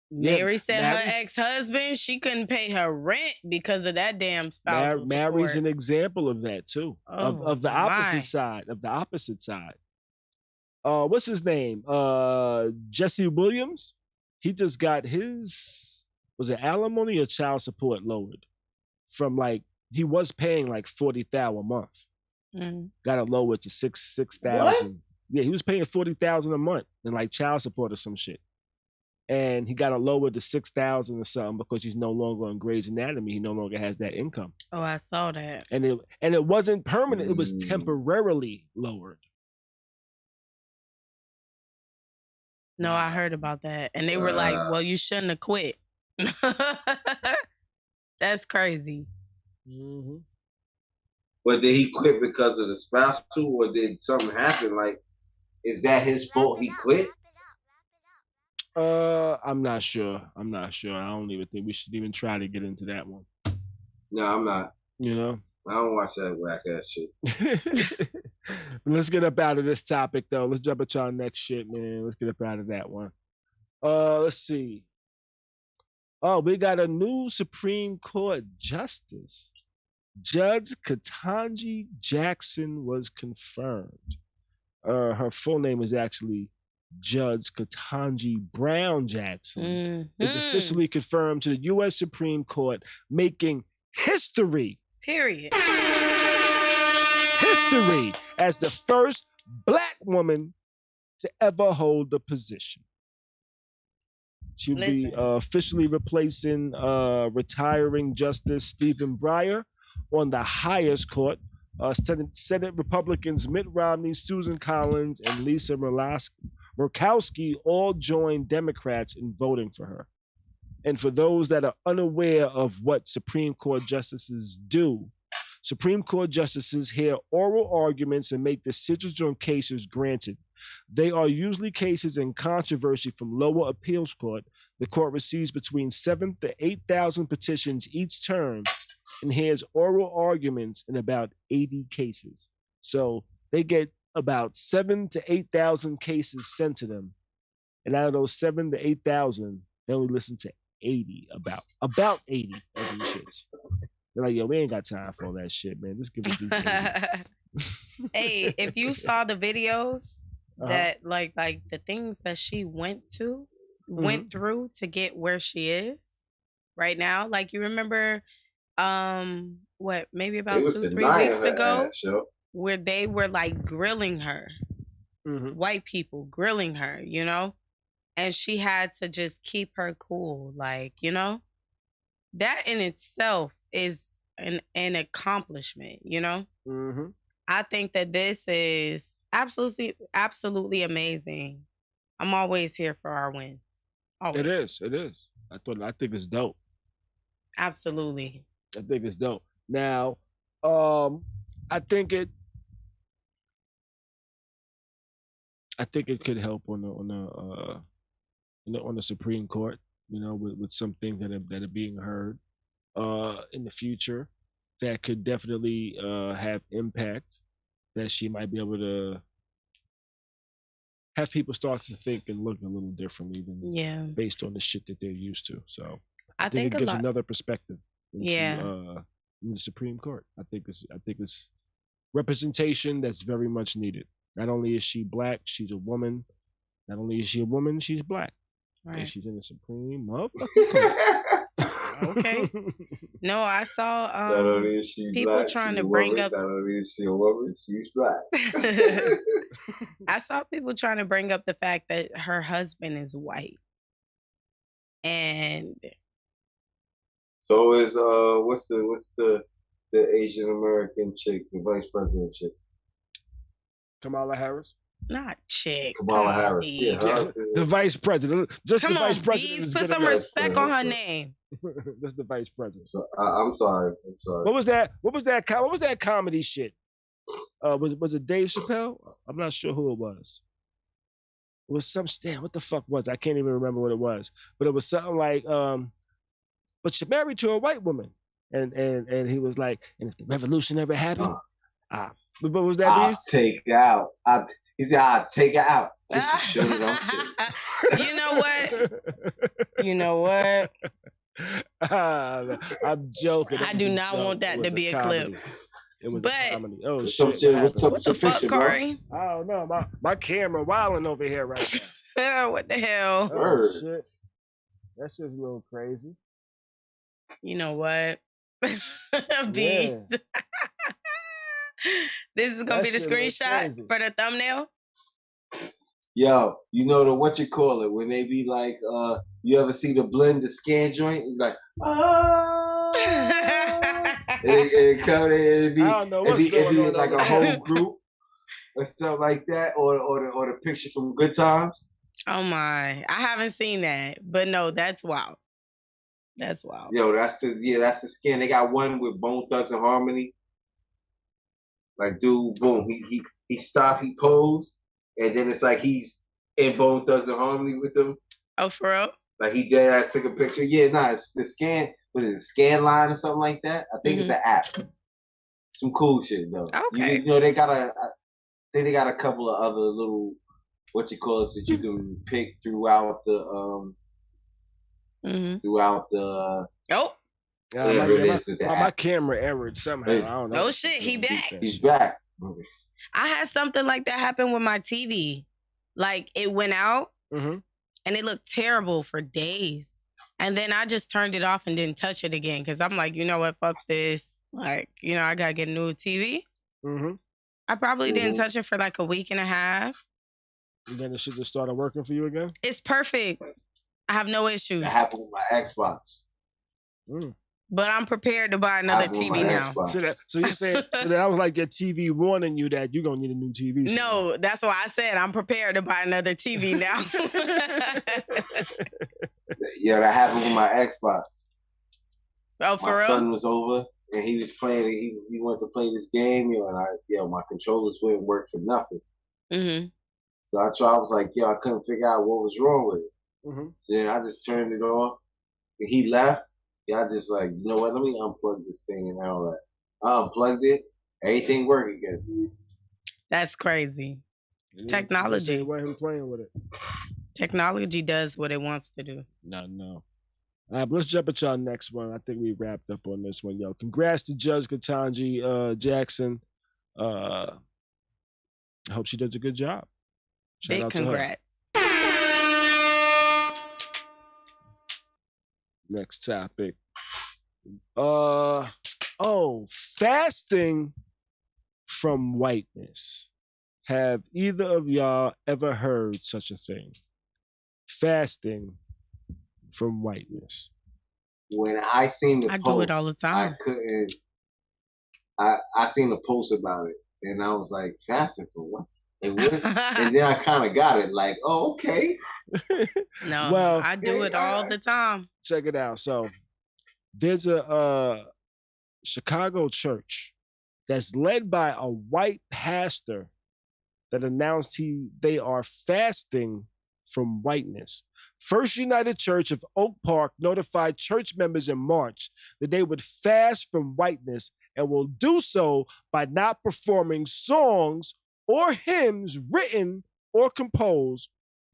Mary said her ex-husband, she couldn't pay her rent because of that damn spousal support. Mary's an example of that too. Of the opposite side. Of the opposite side. What's his name? Jesse Williams. He just got his was it alimony or child support lowered from like he was paying like $40,000 a month. Got it lowered to $6,000. Yeah, he was paying $40,000 a month in like child support or some shit. And he got it lowered to $6,000 or something because he's no longer on Grey's Anatomy. He no longer has that income. Oh, I saw that. And it wasn't permanent. It was temporarily lowered. No, I heard about that. And they were like, well, you shouldn't have quit. That's crazy. Mm-hmm. But did he quit because of the spouse too, or did something happen? Like, is that his fault he quit? I'm not sure. I don't even think we should even try to get into that one. No, I'm not. You know? I don't watch that whack ass shit. Let's get up out of this topic though. Let's jump into our next shit, man. Let's get up out of that one. Let's see. Oh, we got a new Supreme Court justice. Judge Ketanji Jackson was confirmed. Her full name is actually Judge Ketanji Brown Jackson. Is officially confirmed to the U.S. Supreme Court, making history. Period. History as the first Black woman to ever hold the position. She'll be officially replacing retiring Justice Stephen Breyer on the highest court. Senate Republicans Mitt Romney, Susan Collins, and Lisa Murkowski all joined Democrats in voting for her. And for those that are unaware of what Supreme Court justices do, Supreme Court justices hear oral arguments and make decisions on cases granted. They are usually cases in controversy from lower appeals court. The court receives between 7,000 to 8,000 petitions each term and hears oral arguments in about 80 cases. So they get about 7,000 to 8,000 cases sent to them. And out of those 7,000 to 8,000, they only listen to 80, about 80 of these shits. They're like, yo, we ain't got time for all that shit, man. Just give us these 80. Hey, if you saw the videos that like the things that she went through to get where she is right now, like you remember maybe about 2-3 weeks ago where they were like grilling her, white people grilling her, you know, and she had to just keep her cool, like, you know, that in itself is an accomplishment, you know. I think that this is absolutely amazing. I'm always here for our win. Always. It is. I think it's dope. Absolutely. I think it's dope. Now, I think it could help on the Supreme Court, you know, with some things that are being heard in the future that could definitely have impact, that she might be able to have people start to think and look a little differently than based on the shit that they're used to. So I think it gives another perspective into the Supreme Court. I think it's representation that's very much needed. Not only is she Black, she's a woman. Not only is she a woman, she's Black. Right. And she's in the Supreme motherfucking Court. Okay. No, I saw not only is she people Black, trying she's to a bring woman. up. Not only is she a woman, she's Black. I saw people trying to bring up the fact that her husband is white, and so is what's the Asian American chick, the vice president chick? Kamala Harris. Not chick. Kamala Harris. Yeah, the vice president. Just Come the vice on, president. Beez, put some respect on her name. That's the vice president. So, I'm sorry. What was that comedy shit? Was it Dave Chappelle? I'm not sure who it was. It was some what the fuck was it? I can't even remember what it was. But it was something like, but you're married to a white woman. And he was like, and if the revolution ever happened, what was that? I'll take it out. He said, I'll take it out just to show that I'm serious. You know what? I'm joking. I do not want that to be a clip. It was but, a comedy. Oh, shit. What the fuck, Khary? I don't know. My camera wilding over here right now. What the hell? Oh, shit. That's just a little crazy. You know what? Beez. Yeah. This is gonna be the screenshot for the thumbnail. Yo, you know the what you call it when they be like, you ever see the blend the scan joint? It's like, it come it be, I don't know what's it be going on like a whole group or stuff like that, or the picture from Good Times. Oh my, I haven't seen that, but no, that's wild. That's wild. Yo, that's the scan. They got one with Bone Thugs and Harmony. Like, dude, boom, he stopped, he posed, and then it's like he's in Bone Thugs and Harmony with them. Oh, for real? Like he dead ass took a picture. Yeah, nah, it's the scan. What is it, Scan Line or something like that? I think it's an app. Some cool shit though. Okay. You know they got they got a couple of other little what you call it that you can pick throughout the my camera errored somehow. I don't know. Oh shit, he back. He's back. I had something like that happen with my TV. Like it went out and it looked terrible for days. And then I just turned it off and didn't touch it again because I'm like, you know what, fuck this. Like, you know, I gotta get a new TV. I probably didn't touch it for like a week and a half. And then it should just started working for you again? It's perfect. I have no issues. That happened with my Xbox. But I'm prepared to buy another TV now. So you said so that was like your TV warning you that you're gonna need a new TV. No, that's why I said I'm prepared to buy another TV now. Yeah, that happened with my Xbox. Oh, for real? My son was over and he was playing. He wanted to play this game, and my controllers wouldn't work for nothing. So I was like, I couldn't figure out what was wrong with it. So then I just turned it off. And he left. I just like, you know what? Let me unplug this thing and all that. I unplugged it. Everything worked again. That's crazy. Technology. Why him playing with it? Technology does what it wants to do. No. All right, but let's jump at y'all next one. I think we wrapped up on this one, yo. Congrats to Judge Ketanji Jackson. I hope she does a good job. Shout Big out congrats. To her. Next topic. Fasting from whiteness. Have either of y'all ever heard such a thing? Fasting from whiteness. When I seen the post, do it all the time. I couldn't. I seen the post about it, and I was like, fasting for what? And then I kind of got it, like, oh, okay. No, well, I do it all the time. Check it out. So there's a Chicago church that's led by a white pastor that announced they are fasting from whiteness. First United Church of Oak Park notified church members in March that they would fast from whiteness and will do so by not performing songs or hymns written or composed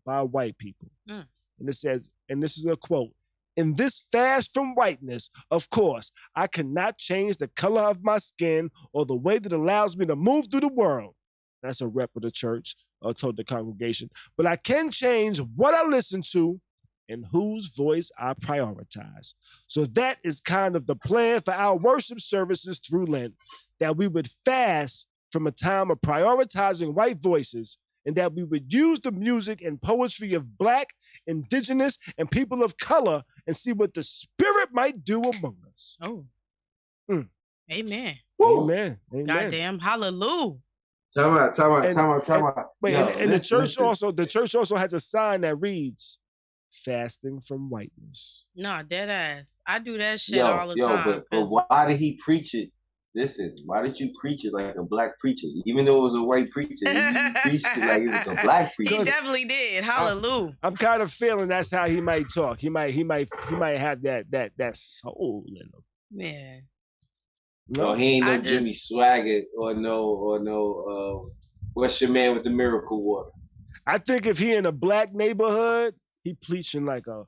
by white people. And it says, and this is a quote, "In this fast from whiteness, of course, I cannot change the color of my skin or the way that allows me to move through the world." That's a rep of the church, told the congregation. "But I can change what I listen to and whose voice I prioritize." So that is kind of the plan for our worship services through Lent, that we would fast from a time of prioritizing white voices, and that we would use the music and poetry of Black, Indigenous, and people of color and see what the Spirit might do among us. Amen. Amen. Goddamn, hallelujah. Time out. Wait, and the church also has a sign that reads, "Fasting from whiteness." No, dead ass. I do that shit all the time. But why did he preach it? Listen, why did you preach it like a Black preacher? Even though it was a white preacher, you preached it like it was a Black preacher. He definitely did. Hallelujah. I'm kind of feeling that's how he might talk. He might have that soul in him. Yeah. No, he ain't no Jimmy Swaggart or no. What's your man with the miracle water? I think if he in a Black neighborhood, he preaching like a.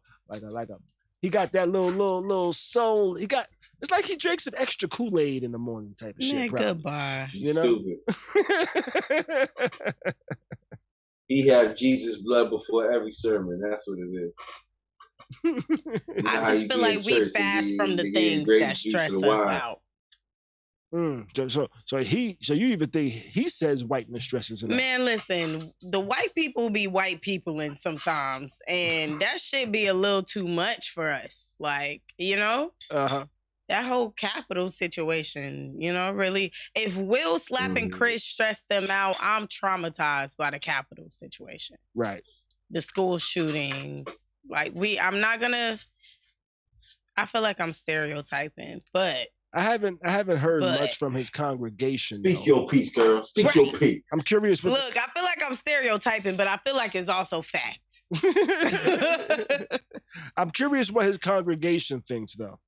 He got that little soul. It's like he drinks some extra Kool-Aid in the morning type of shit. Goodbye. You know? Stupid. He had Jesus' blood before every sermon. That's what it is. I just feel like we fast from the things that stress us out. So you even think he says whiteness stresses him out? Man, listen, the white people be white peopling sometimes, and that shit be a little too much for us. Like, you know? That whole Capitol situation, you know, really. If Will slapping Chris stressed them out, I'm traumatized by the Capitol situation. Right. The school shootings. Like, I'm not gonna, I feel like I'm stereotyping, but I haven't heard much from his congregation. Speak your piece, girl. Speak your piece. I'm curious. Look, I feel like I'm stereotyping, but I feel like it's also fact. I'm curious what his congregation thinks, though.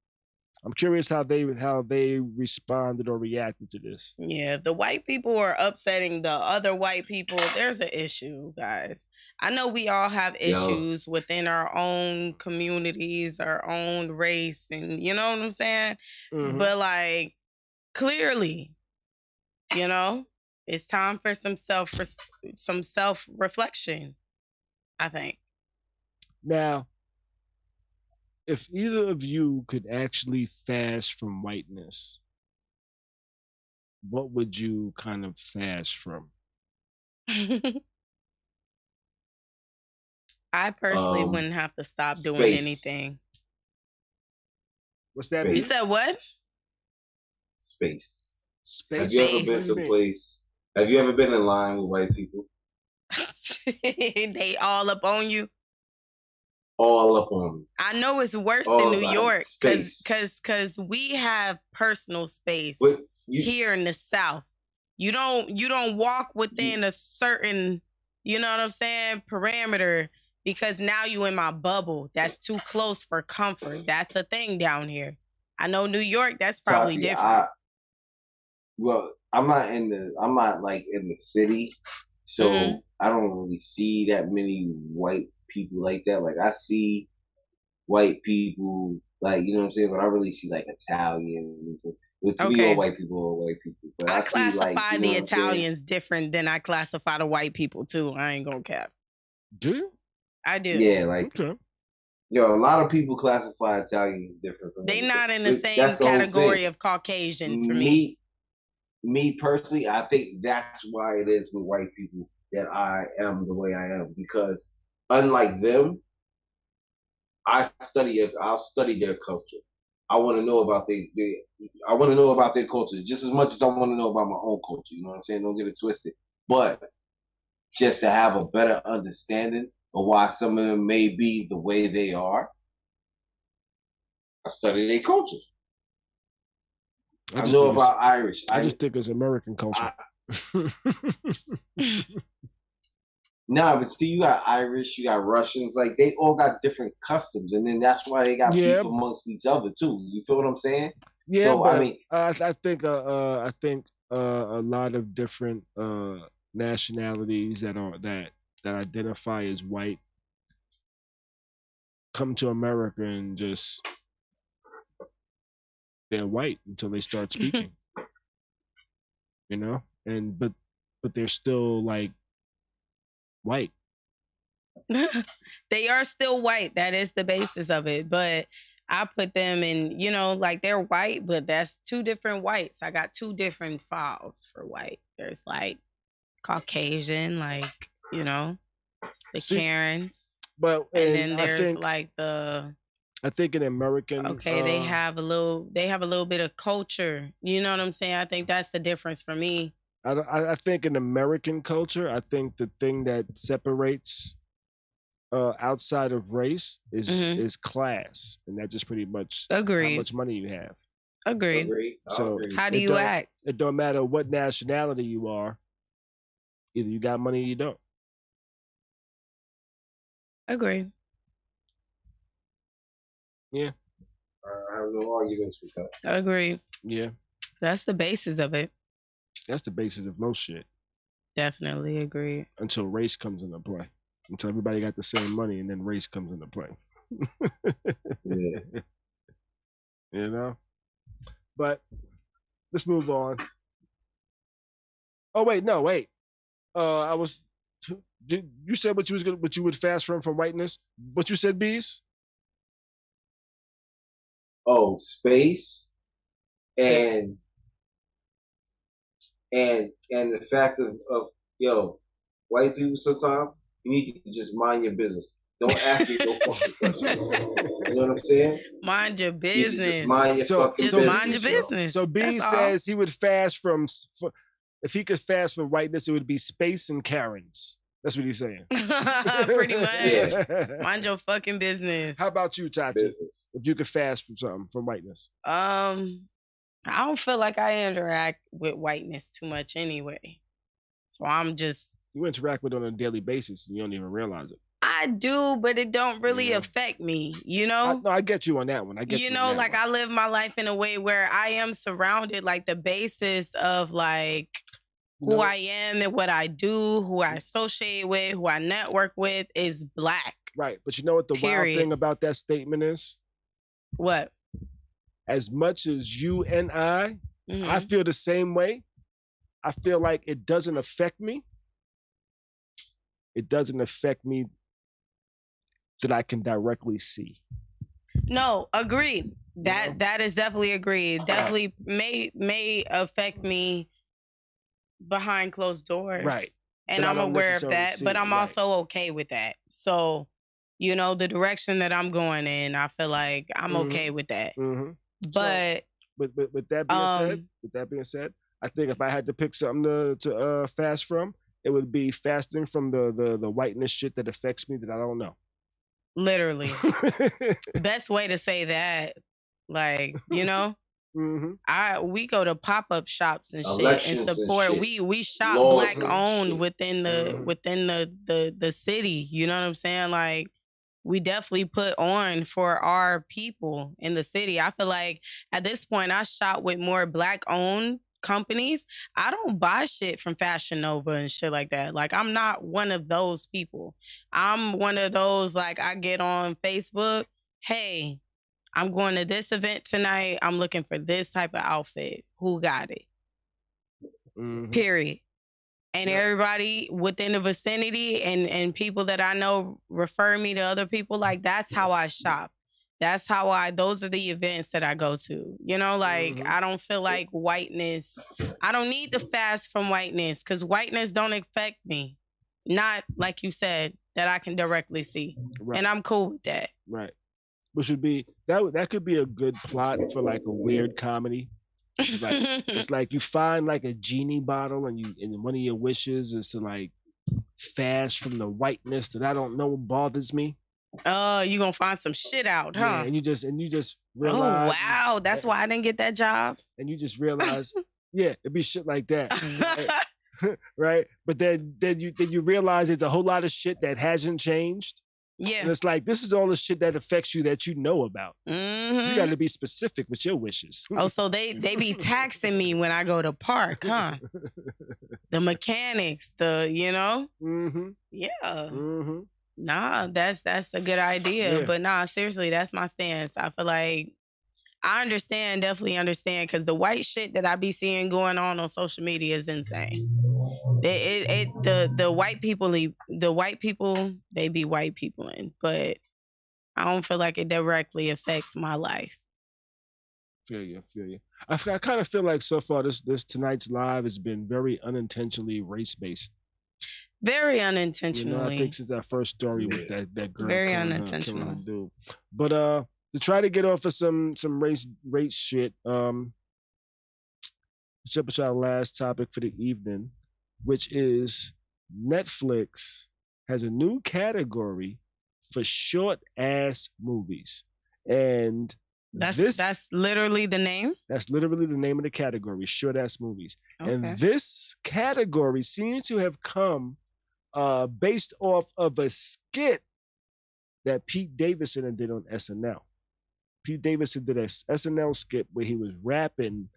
I'm curious how they responded or reacted to this. Yeah, the white people are upsetting the other white people. There's an issue, guys. I know we all have issues within our own communities, our own race, and you know what I'm saying? But like, clearly, you know, it's time for some self-reflection, I think. Now, if either of you could actually fast from whiteness, what would you kind of fast from? I personally wouldn't have to stop doing anything. What's that? You said what? Space. Have you ever been someplace? Have you ever been in line with white people? They all up on you. All up on me. I know it's worse in New York because we have personal space here in the South. You don't walk within a certain, you know what I'm saying, parameter, because now you in my bubble. That's too close for comfort. That's a thing down here. I know New York, that's probably Tati, different. I'm not like in the city, so I don't really see that many white people like that. Like I see white people, like, you know what I'm saying, but I really see like Italians. But to me, all white people are white people. But I classify see, like, you know the Italians different than I classify the white people too. I ain't gonna cap. Do you? I do. Yeah, like a lot of people classify Italians different. They not in the same category of Caucasian for me. Me personally, I think that's why it is with white people that I am the way I am, because unlike them, I'll study their culture. I want to know about their culture just as much as I want to know about my own culture. You know what I'm saying? Don't get it twisted. But just to have a better understanding of why some of them may be the way they are, I study their culture. I know about Irish. I just think it's American culture. Nah, but see, you got Irish, you got Russians, like they all got different customs, and then that's why they got beef amongst each other too. You feel what I'm saying? Yeah, so, I mean, I think a lot of different nationalities that identify as white come to America and just they're white until they start speaking. You know, and but they're still like white. They are still white. That is the basis of it. But I put them in, you know, like they're white, but that's two different whites. I got two different files for white. There's like Caucasian, like, you know, the Karens. But and then there's like I think an American. They have a little bit of culture. You know what I'm saying? I think that's the difference for me. I think in American culture, I think the thing that separates outside of race is class, and that's just pretty much how much money you have. Agreed. So how do you act? It don't matter what nationality you are. Either you got money or you don't. Agree. Yeah. I have no arguments with that. Agree. Yeah. That's the basis of it. That's the basis of most shit. Definitely agree. Until race comes into play. Until everybody got the same money and then race comes into play. Yeah. You know? But let's move on. Oh wait. You said what you would fast from whiteness. What you said, Beez? space and the fact of yo, white people sometimes you need to just mind your business. Don't ask me no fucking questions. You know what I'm saying? Mind your business. You just mind your fucking just business. Mind your business. So Beez says he would fast from, if he could fast from whiteness, it would be space and Karens. That's what he's saying. Pretty much. Yeah. Mind your fucking business. How about you, Tati? Business. If you could fast from something, from whiteness. I don't feel like I interact with whiteness too much anyway. So I'm just... You interact with it on a daily basis and you don't even realize it. I do, but it don't really affect me, you know? I get you on that one. I get you on that like one. I live my life in a way where I am surrounded, like the basis of like who I am and what I do, who I associate with, who I network with is Black. Right. But you know what the wild thing about that statement is? What? As much as you and I feel the same way. I feel like it doesn't affect me. It doesn't affect me that I can directly see. No, agreed. That is definitely agreed. Definitely may affect me behind closed doors. Right. And I'm aware of that, but I'm also okay with that. So, the direction that I'm going in, I feel like I'm okay with that. Mm-hmm. But with that being said, I think if I had to pick something to fast from, it would be fasting from the whiteness shit that affects me that I don't know. Literally. Best way to say that, like, we go to pop-up shops and shit and support. And shit. We shop Black owned within the city. You know what I'm saying? Like, we definitely put on for our people in the city. I feel like at this point I shop with more Black owned companies. I don't buy shit from Fashion Nova and shit like that. Like, I'm not one of those people. I'm one of those, like, I get on Facebook, hey, I'm going to this event tonight. I'm looking for this type of outfit. Who got it? Mm-hmm. Period. And everybody within the vicinity and people that I know refer me to other people. Like, that's how I shop. That's how those are the events that I go to. I don't feel like whiteness. I don't need to fast from whiteness because whiteness don't affect me. Not like you said, that I can directly see. Right. And I'm cool with that. Right. Which would be, that could be a good plot for like a weird comedy. It's like you find like a genie bottle and one of your wishes is to like fast from the whiteness that I don't know bothers me. You gonna find some shit out, huh? Yeah, and you just realize. Oh wow, that's why I didn't get that job. And you just realize, it'd be shit like that, right? Right? But then you realize there's a whole lot of shit that hasn't changed. Yeah, and it's like this is all the shit that affects you that you know about. Mm-hmm. You got to be specific with your wishes. Oh, so they be taxing me when I go to park, huh? The mechanics, Mm-hmm. Yeah. Mm-hmm. Nah, that's a good idea. Yeah. But nah, seriously, that's my stance. I feel like I definitely understand, because the white shit that I be seeing going on social media is insane. The white people, they be white people but I don't feel like it directly affects my life. Feel you. I kind of feel like so far this tonight's live has been very unintentionally race-based. Very unintentionally. I think since that first story with that girl. Very unintentional. Killing dude. But to try to get off of some race shit, let's jump into our last topic for the evening, which is Netflix has a new category for short ass movies. And that's literally the name? That's literally the name of the category, short ass movies. Okay. And this category seems to have come based off of a skit that Pete Davidson did on SNL. Pete Davidson did a SNL skit where he was rapping.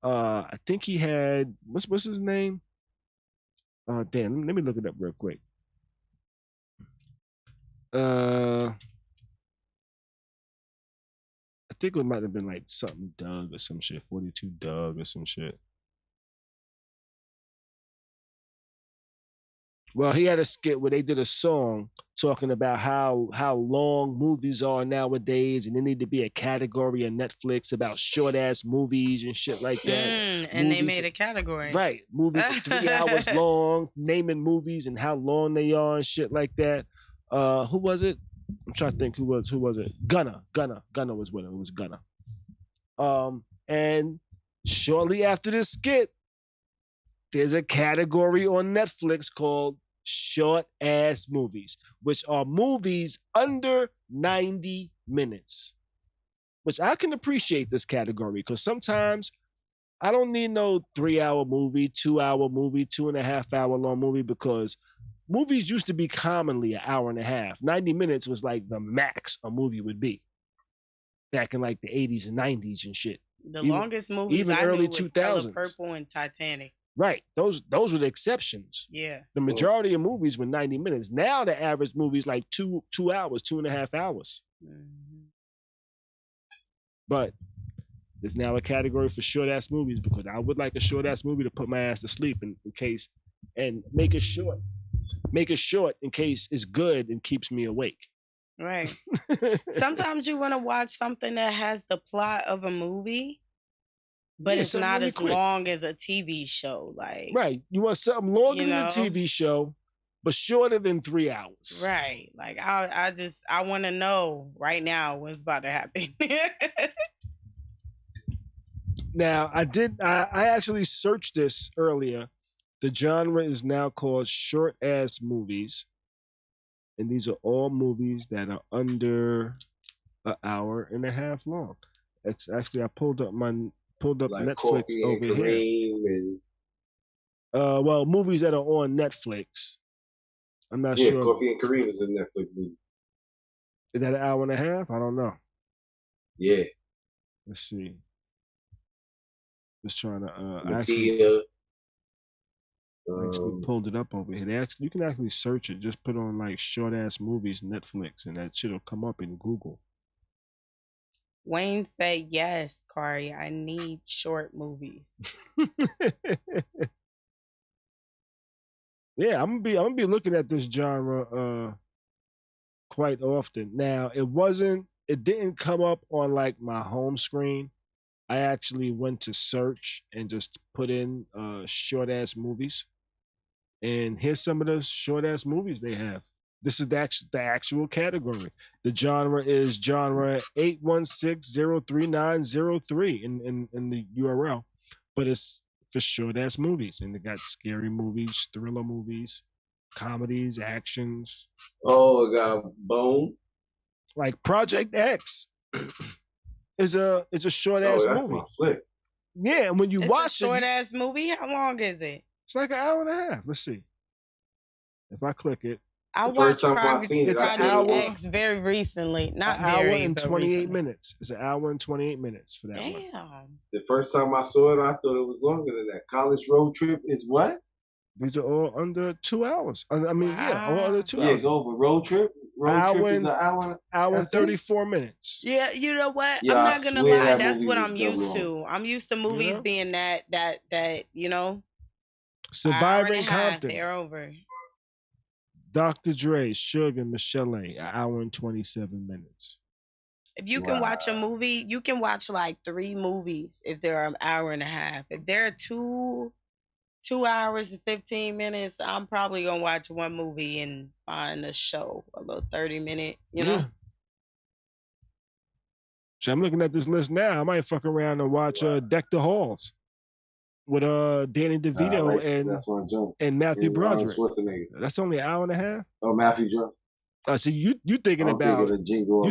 I think he had what's his name? Damn, let me look it up real quick. I think it might have been like something Doug or some shit, 42 Doug or some shit. Well, he had a skit where they did a song talking about how long movies are nowadays, and there need to be a category on Netflix about short ass movies and shit like that. And movies, they made a category. Right. Movies are 3 hours long, naming movies and how long they are and shit like that. Who was it? I'm trying to think who was it? Gunna was with him. It was Gunna. And shortly after this skit, there's a category on Netflix called short ass movies, which are movies under 90 minutes. Which I can appreciate this category because sometimes I don't need no 3-hour movie, 2-hour movie, 2.5 hour long movie, because movies used to be commonly an hour and a half. 90 minutes was like the max a movie would be back in like the 80s and 90s and shit. The longest movies even I early knew was 2000s. Color Purple and Titanic. Right. Those were the exceptions. Yeah. The majority of movies were 90 minutes. Now the average movie is like 2 hours, 2.5 hours. Mm-hmm. But there's now a category for short ass movies because I would like a short ass movie to put my ass to sleep in case, and make it short. Make it short in case it's good and keeps me awake. Right. Sometimes you want to watch something that has the plot of a movie, but it's not really as quick. Long as a TV show. Like, right. You want something longer than a TV show, but shorter than 3 hours. Right. Like I want to know right now what's about to happen. Now, I actually searched this earlier. The genre is now called short ass movies. And these are all movies that are under an hour and a half long. It's actually, I pulled up like Netflix Coffee over and here. And... well, movies that are on Netflix. I'm not sure. Yeah, Coffee and Kareem is a Netflix movie. Is that an hour and a half? I don't know. Yeah. Let's see. Just trying to I actually pulled it up over here. You can actually search it. Just put on like short ass movies Netflix, and that shit'll come up in Google. Wayne said yes, Khary. I need short movies. Yeah, I'm gonna be looking at this genre quite often. Now, it didn't come up on like my home screen. I actually went to search and just put in short ass movies. And here's some of the short ass movies they have. This is the actual category. The genre is genre 816-03903 in the URL. But it's for short ass movies. And they got scary movies, thriller movies, comedies, actions. Oh, it got Bone. Like Project X is a short ass that's movie. My flick. Yeah, and when you watch a short ass movie, how long is it? It's like an hour and a half. Let's see. If I click it. I watched Project X very recently. Not an hour and 28 minutes. It's an hour and 28 minutes for that one. Damn. The first time I saw it, I thought it was longer than that. College Road Trip is what? These are all under 2 hours. I mean, yeah, all under 2 hours. Yeah, go over Road Trip. Road Trip is an hour and 34 minutes. Yeah, you know what? Yeah, I'm not gonna lie. That's what I'm used to. I'm used to movies being that you know. Surviving Compton. They're over. Dr. Dre, Suge, and Michelle, an hour and 27 minutes. If you can watch a movie, you can watch like 3 movies if they're an hour and a half. If they're 2 hours and 15 minutes, I'm probably gonna watch one movie and find a show, a little 30-minute, you know. So I'm looking at this list now. I might fuck around and watch Deck the Halls with Danny DeVito and Matthew Broderick. That's only an hour and a half. Oh, Matthew Broderick. So you thinking about Jingle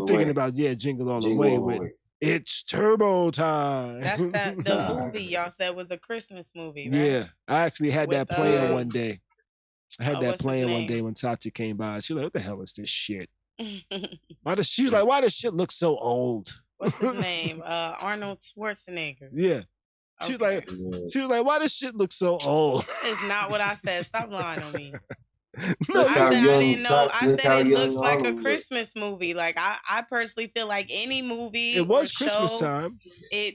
All the Way with It's Turbo Time. That's the movie y'all said was a Christmas movie, right? Yeah, I actually had that playing one day. I had that playing one day when Tati came by. She was like, "What the hell is this shit?" She was like, "Why does shit look so old?" What's his name? Arnold Schwarzenegger. Yeah. She was like, "Why does shit look so old?" It's not what I said. Stop lying on me. No, I didn't know. I said it looks like a Christmas movie. Like I personally feel like any movie it was Christmas time.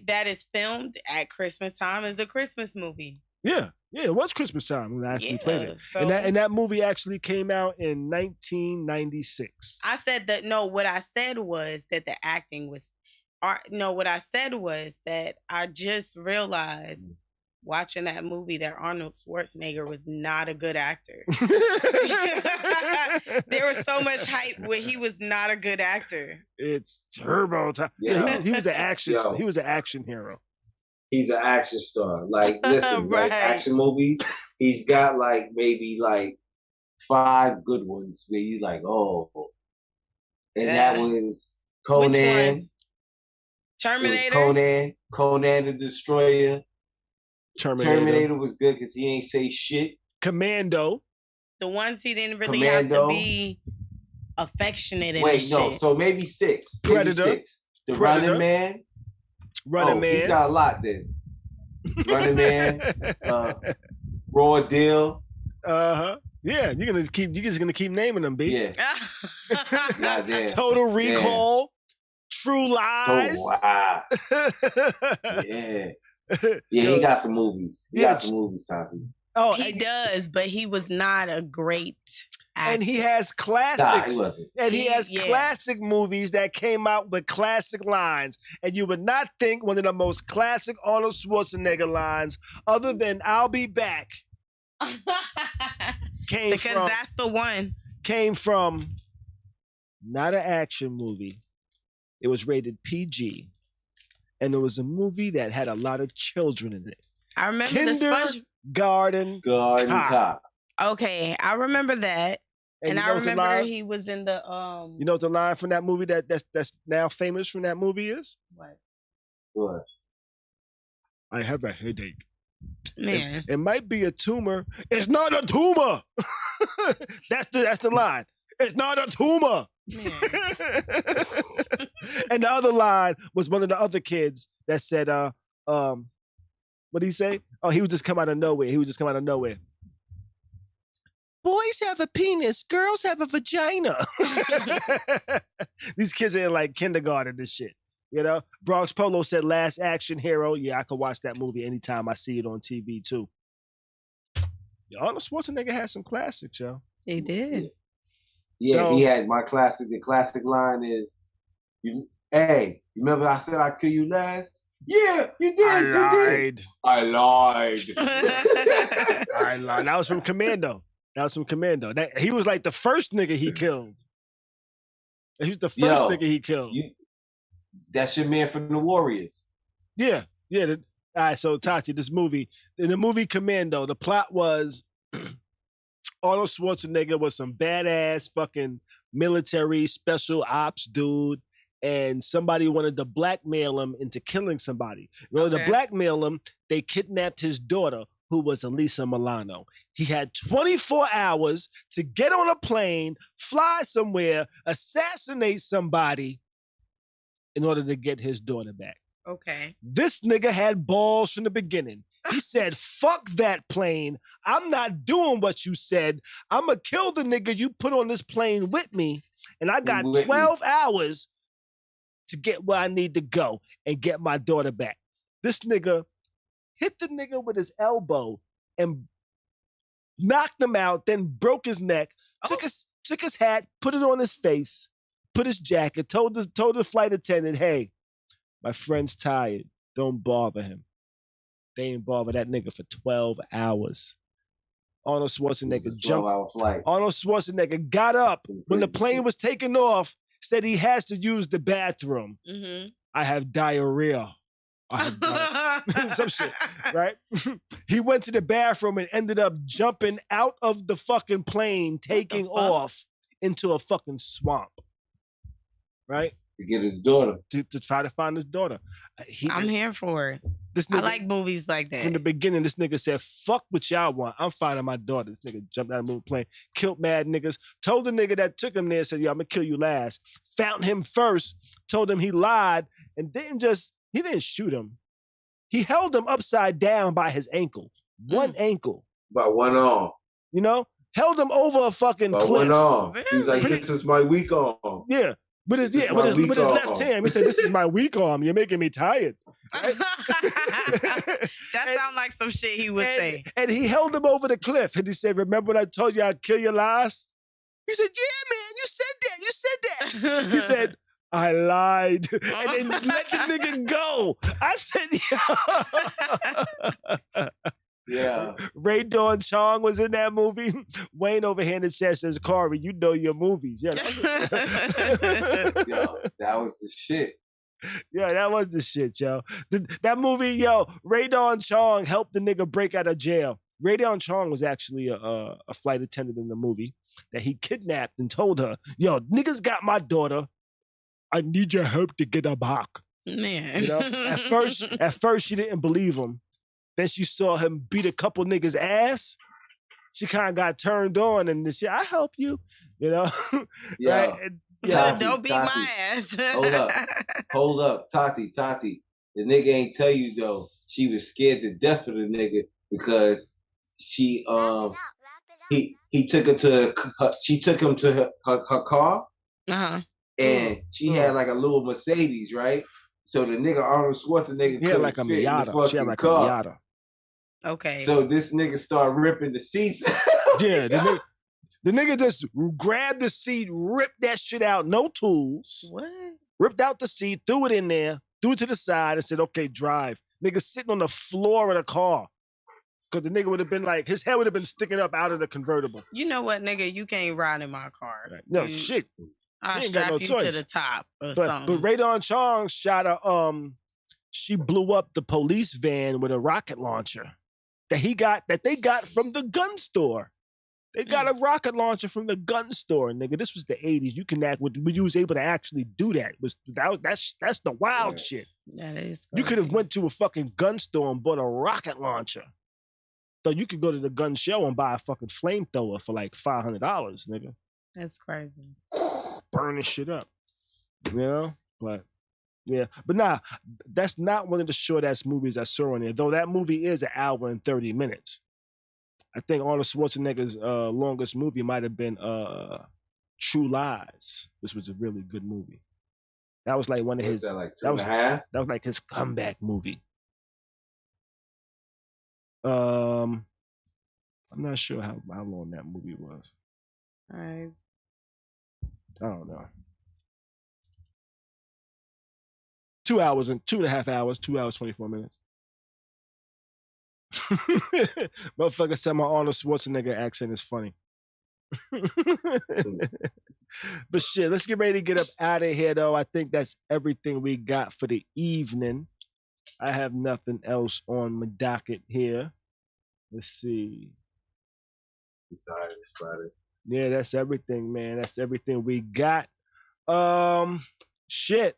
That is filmed at Christmas time is a Christmas movie. Yeah. Yeah, it was Christmas time when I actually played it. So, and that movie actually came out in 1996. I said that, no, what I said was that the acting was, what I said was that I just realized watching that movie that Arnold Schwarzenegger was not a good actor. There was so much hype when he was not a good actor. It's turbo time. Yeah, he was an action. He was an action hero. He's an action star. Like, listen, right. Like action movies, he's got like maybe like 5 good ones where you like, oh. And that was Conan. Terminator. Conan the Destroyer. Terminator was good because he ain't say shit. Commando. The ones he didn't really have to be affectionate in. Wait, no. So maybe 6. Predator. Maybe 6. The Running Man. He's got a lot then. Running Man. Raw Deal. Yeah, you're just gonna keep naming them, B. Yeah. Total Recall. Yeah. True Lies. Yeah. Yeah, he got some movies. He got some movies, Tati. Oh, he does, but he was not a great actor. And he has classics. Nah, he wasn't. And he has classic movies that came out with classic lines. And you would not think one of the most classic Arnold Schwarzenegger lines, other than "I'll be back," because that's the one. Came from not an action movie. It was rated PG. And there was a movie that had a lot of children in it. I remember Garden Cop. Okay, I remember that. And I remember he was in the You know what the line from that movie that's now famous from that movie is? What? I have a headache. Man. It might be a tumor. It's not a tumor. That's the line. It's not a tumor. And the other line was one of the other kids that said, what did he say? Oh, he would just come out of nowhere. Boys have a penis, girls have a vagina. These kids are in like kindergarten and shit. You know? Bronx Polo said Last Action Hero. Yeah, I could watch that movie anytime I see it on TV too. Arnold Schwarzenegger had some classics, yo. He did. Yeah, he had my classic. The classic line is, you remember I said I'd kill you last? Yeah, you did. I lied. I lied. That was from Commando. He was like the first nigga he killed. He was the first nigga he killed. That's your man from the Warriors. Yeah. All right, so Tati, in the movie Commando, the plot was Arnold Schwarzenegger was some badass fucking military special ops dude, and somebody wanted to blackmail him into killing somebody. To blackmail him, they kidnapped his daughter, who was Elisa Milano. He had 24 hours to get on a plane, fly somewhere, assassinate somebody in order to get his daughter back. Okay. This nigga had balls from the beginning. He said, fuck that plane. I'm not doing what you said. I'm going to kill the nigga you put on this plane with me. And I got 12 hours to get where I need to go and get my daughter back. This nigga hit the nigga with his elbow and knocked him out, then broke his neck, took his hat, put it on his face, put his jacket, told the flight attendant, hey, my friend's tired. Don't bother him. They ain't bother that nigga for 12 hours. Arnold Schwarzenegger jumped. Arnold Schwarzenegger got up when the plane was taking off, said he has to use the bathroom. Mm-hmm. I have diarrhea. Some shit, right? He went to the bathroom and ended up jumping out of the fucking plane, taking off into a fucking swamp. Right? To get his daughter. To try to find his daughter. I'm here for it. I like movies like that. From the beginning, this nigga said, fuck what y'all want. I'm finding my daughter. This nigga jumped out of the movie plane, killed mad niggas, told the nigga that took him there, said, yo, I'm gonna kill you last. Found him first, told him he lied, and he didn't shoot him. He held him upside down by his ankle. One ankle. By one arm. You know? Held him over a fucking cliff. One arm. He was like, this is my weak arm. Yeah. with his left hand. He said, "This is my weak arm. You're making me tired." Right? That sounds like some shit he would say. And he held him over the cliff, and he said, "Remember when I told you I'd kill you last?" He said, "Yeah, man, you said that. He said, "I lied," and then let the nigga go. I said, "Yo." Yeah. Ray Dawn Chong was in that movie. Wayne over here in the chat says, "Khary, you know your movies." Yeah, Yo, that was the shit. Yeah, that was the shit, yo. That movie, yo, Ray Dawn Chong helped the nigga break out of jail. Ray Dawn Chong was actually a flight attendant in the movie that he kidnapped and told her, "Yo, niggas got my daughter. I need your help to get her back." Man. You know, at first she didn't believe him. Then she saw him beat a couple niggas' ass. She kind of got turned on and this shit. "I help you," you know. Yeah. Right? Tati, don't beat my ass. Hold up, Tati. The nigga ain't tell you though. She was scared to death of the nigga because she he took her to she took him to her car. And she had like a little Mercedes, right? So the nigga Arnold Schwarzenegger couldn't like a fit in the Miata. She had fucking like car. a Miata. Okay. So this nigga started ripping the seats. Yeah, the nigga just grabbed the seat, ripped that shit out, no tools. What? Ripped out the seat, threw it in there, threw it to the side, and said, "Okay, drive." Nigga sitting on the floor of the car. Because the nigga would have been like, his head would have been sticking up out of the convertible. You know what, nigga? You can't ride in my car. Right. No, shit. I'll strap you to the top or something. But Ray Dawn Chong shot she blew up the police van with a rocket launcher that they got from the gun store. They got a rocket launcher from the gun store, nigga. This was the 80s. You was able to actually do that. That's the wild shit. That is. You could have went to a fucking gun store and bought a rocket launcher. So you could go to the gun show and buy a fucking flamethrower for like $500, nigga. That's crazy. Burn this shit up. You know? But yeah. But nah, that's not one of the short-ass movies I saw in there. Though that movie is 1 hour and 30 minutes. I think Arnold Schwarzenegger's longest movie might have been True Lies, which was a really good movie. That was like one of his. That like 2.5? That was like his comeback movie. I'm not sure how long that movie was. All right. I don't know. 2 hours and 2.5 hours, 2 hours, 24 minutes. Motherfucker said my Arnold Schwarzenegger accent is funny. But shit, let's get ready to get up out of here, though. I think that's everything we got for the evening. I have nothing else on my docket here. Let's see. I'm tired. It's Friday. Yeah, that's everything, man. That's everything we got. Shit.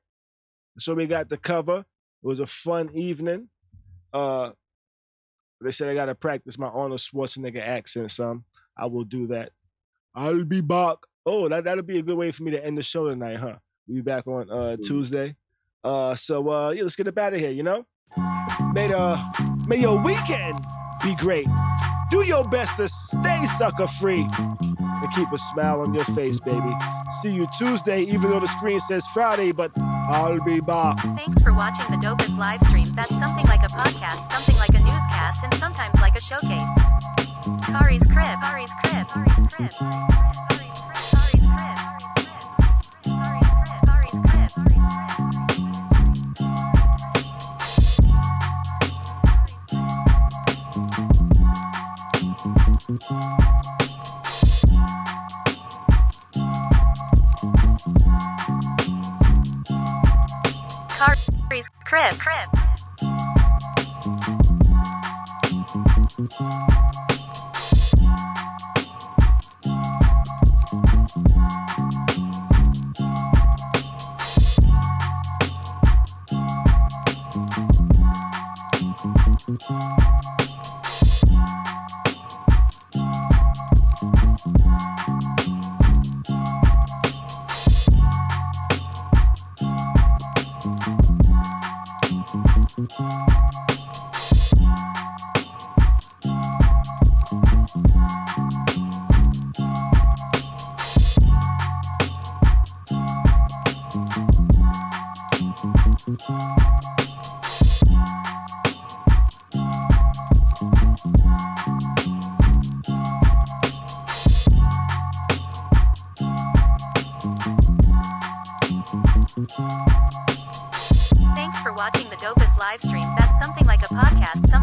So we got the cover. It was a fun evening. They said I gotta practice my Arnold Schwarzenegger accent some. I will do that. I'll be back. Oh, that'll be a good way for me to end the show tonight, huh? We'll be back on Tuesday. So yeah, let's get up out of here, you know? May your weekend be great. Do your best to stay sucker free and keep a smile on your face, baby. See you Tuesday, even though the screen says Friday, but I'll be back. Thanks for watching the dopest live stream. That's something like a podcast, something like a newscast, and sometimes like a showcase. Khary's crib. Khary's crib. Khary's crib. Khary's crib. Khary's crib. Khary's crib. Khary's crib. Khary's crib. Crib.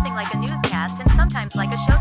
something like a newscast and sometimes like a showcase.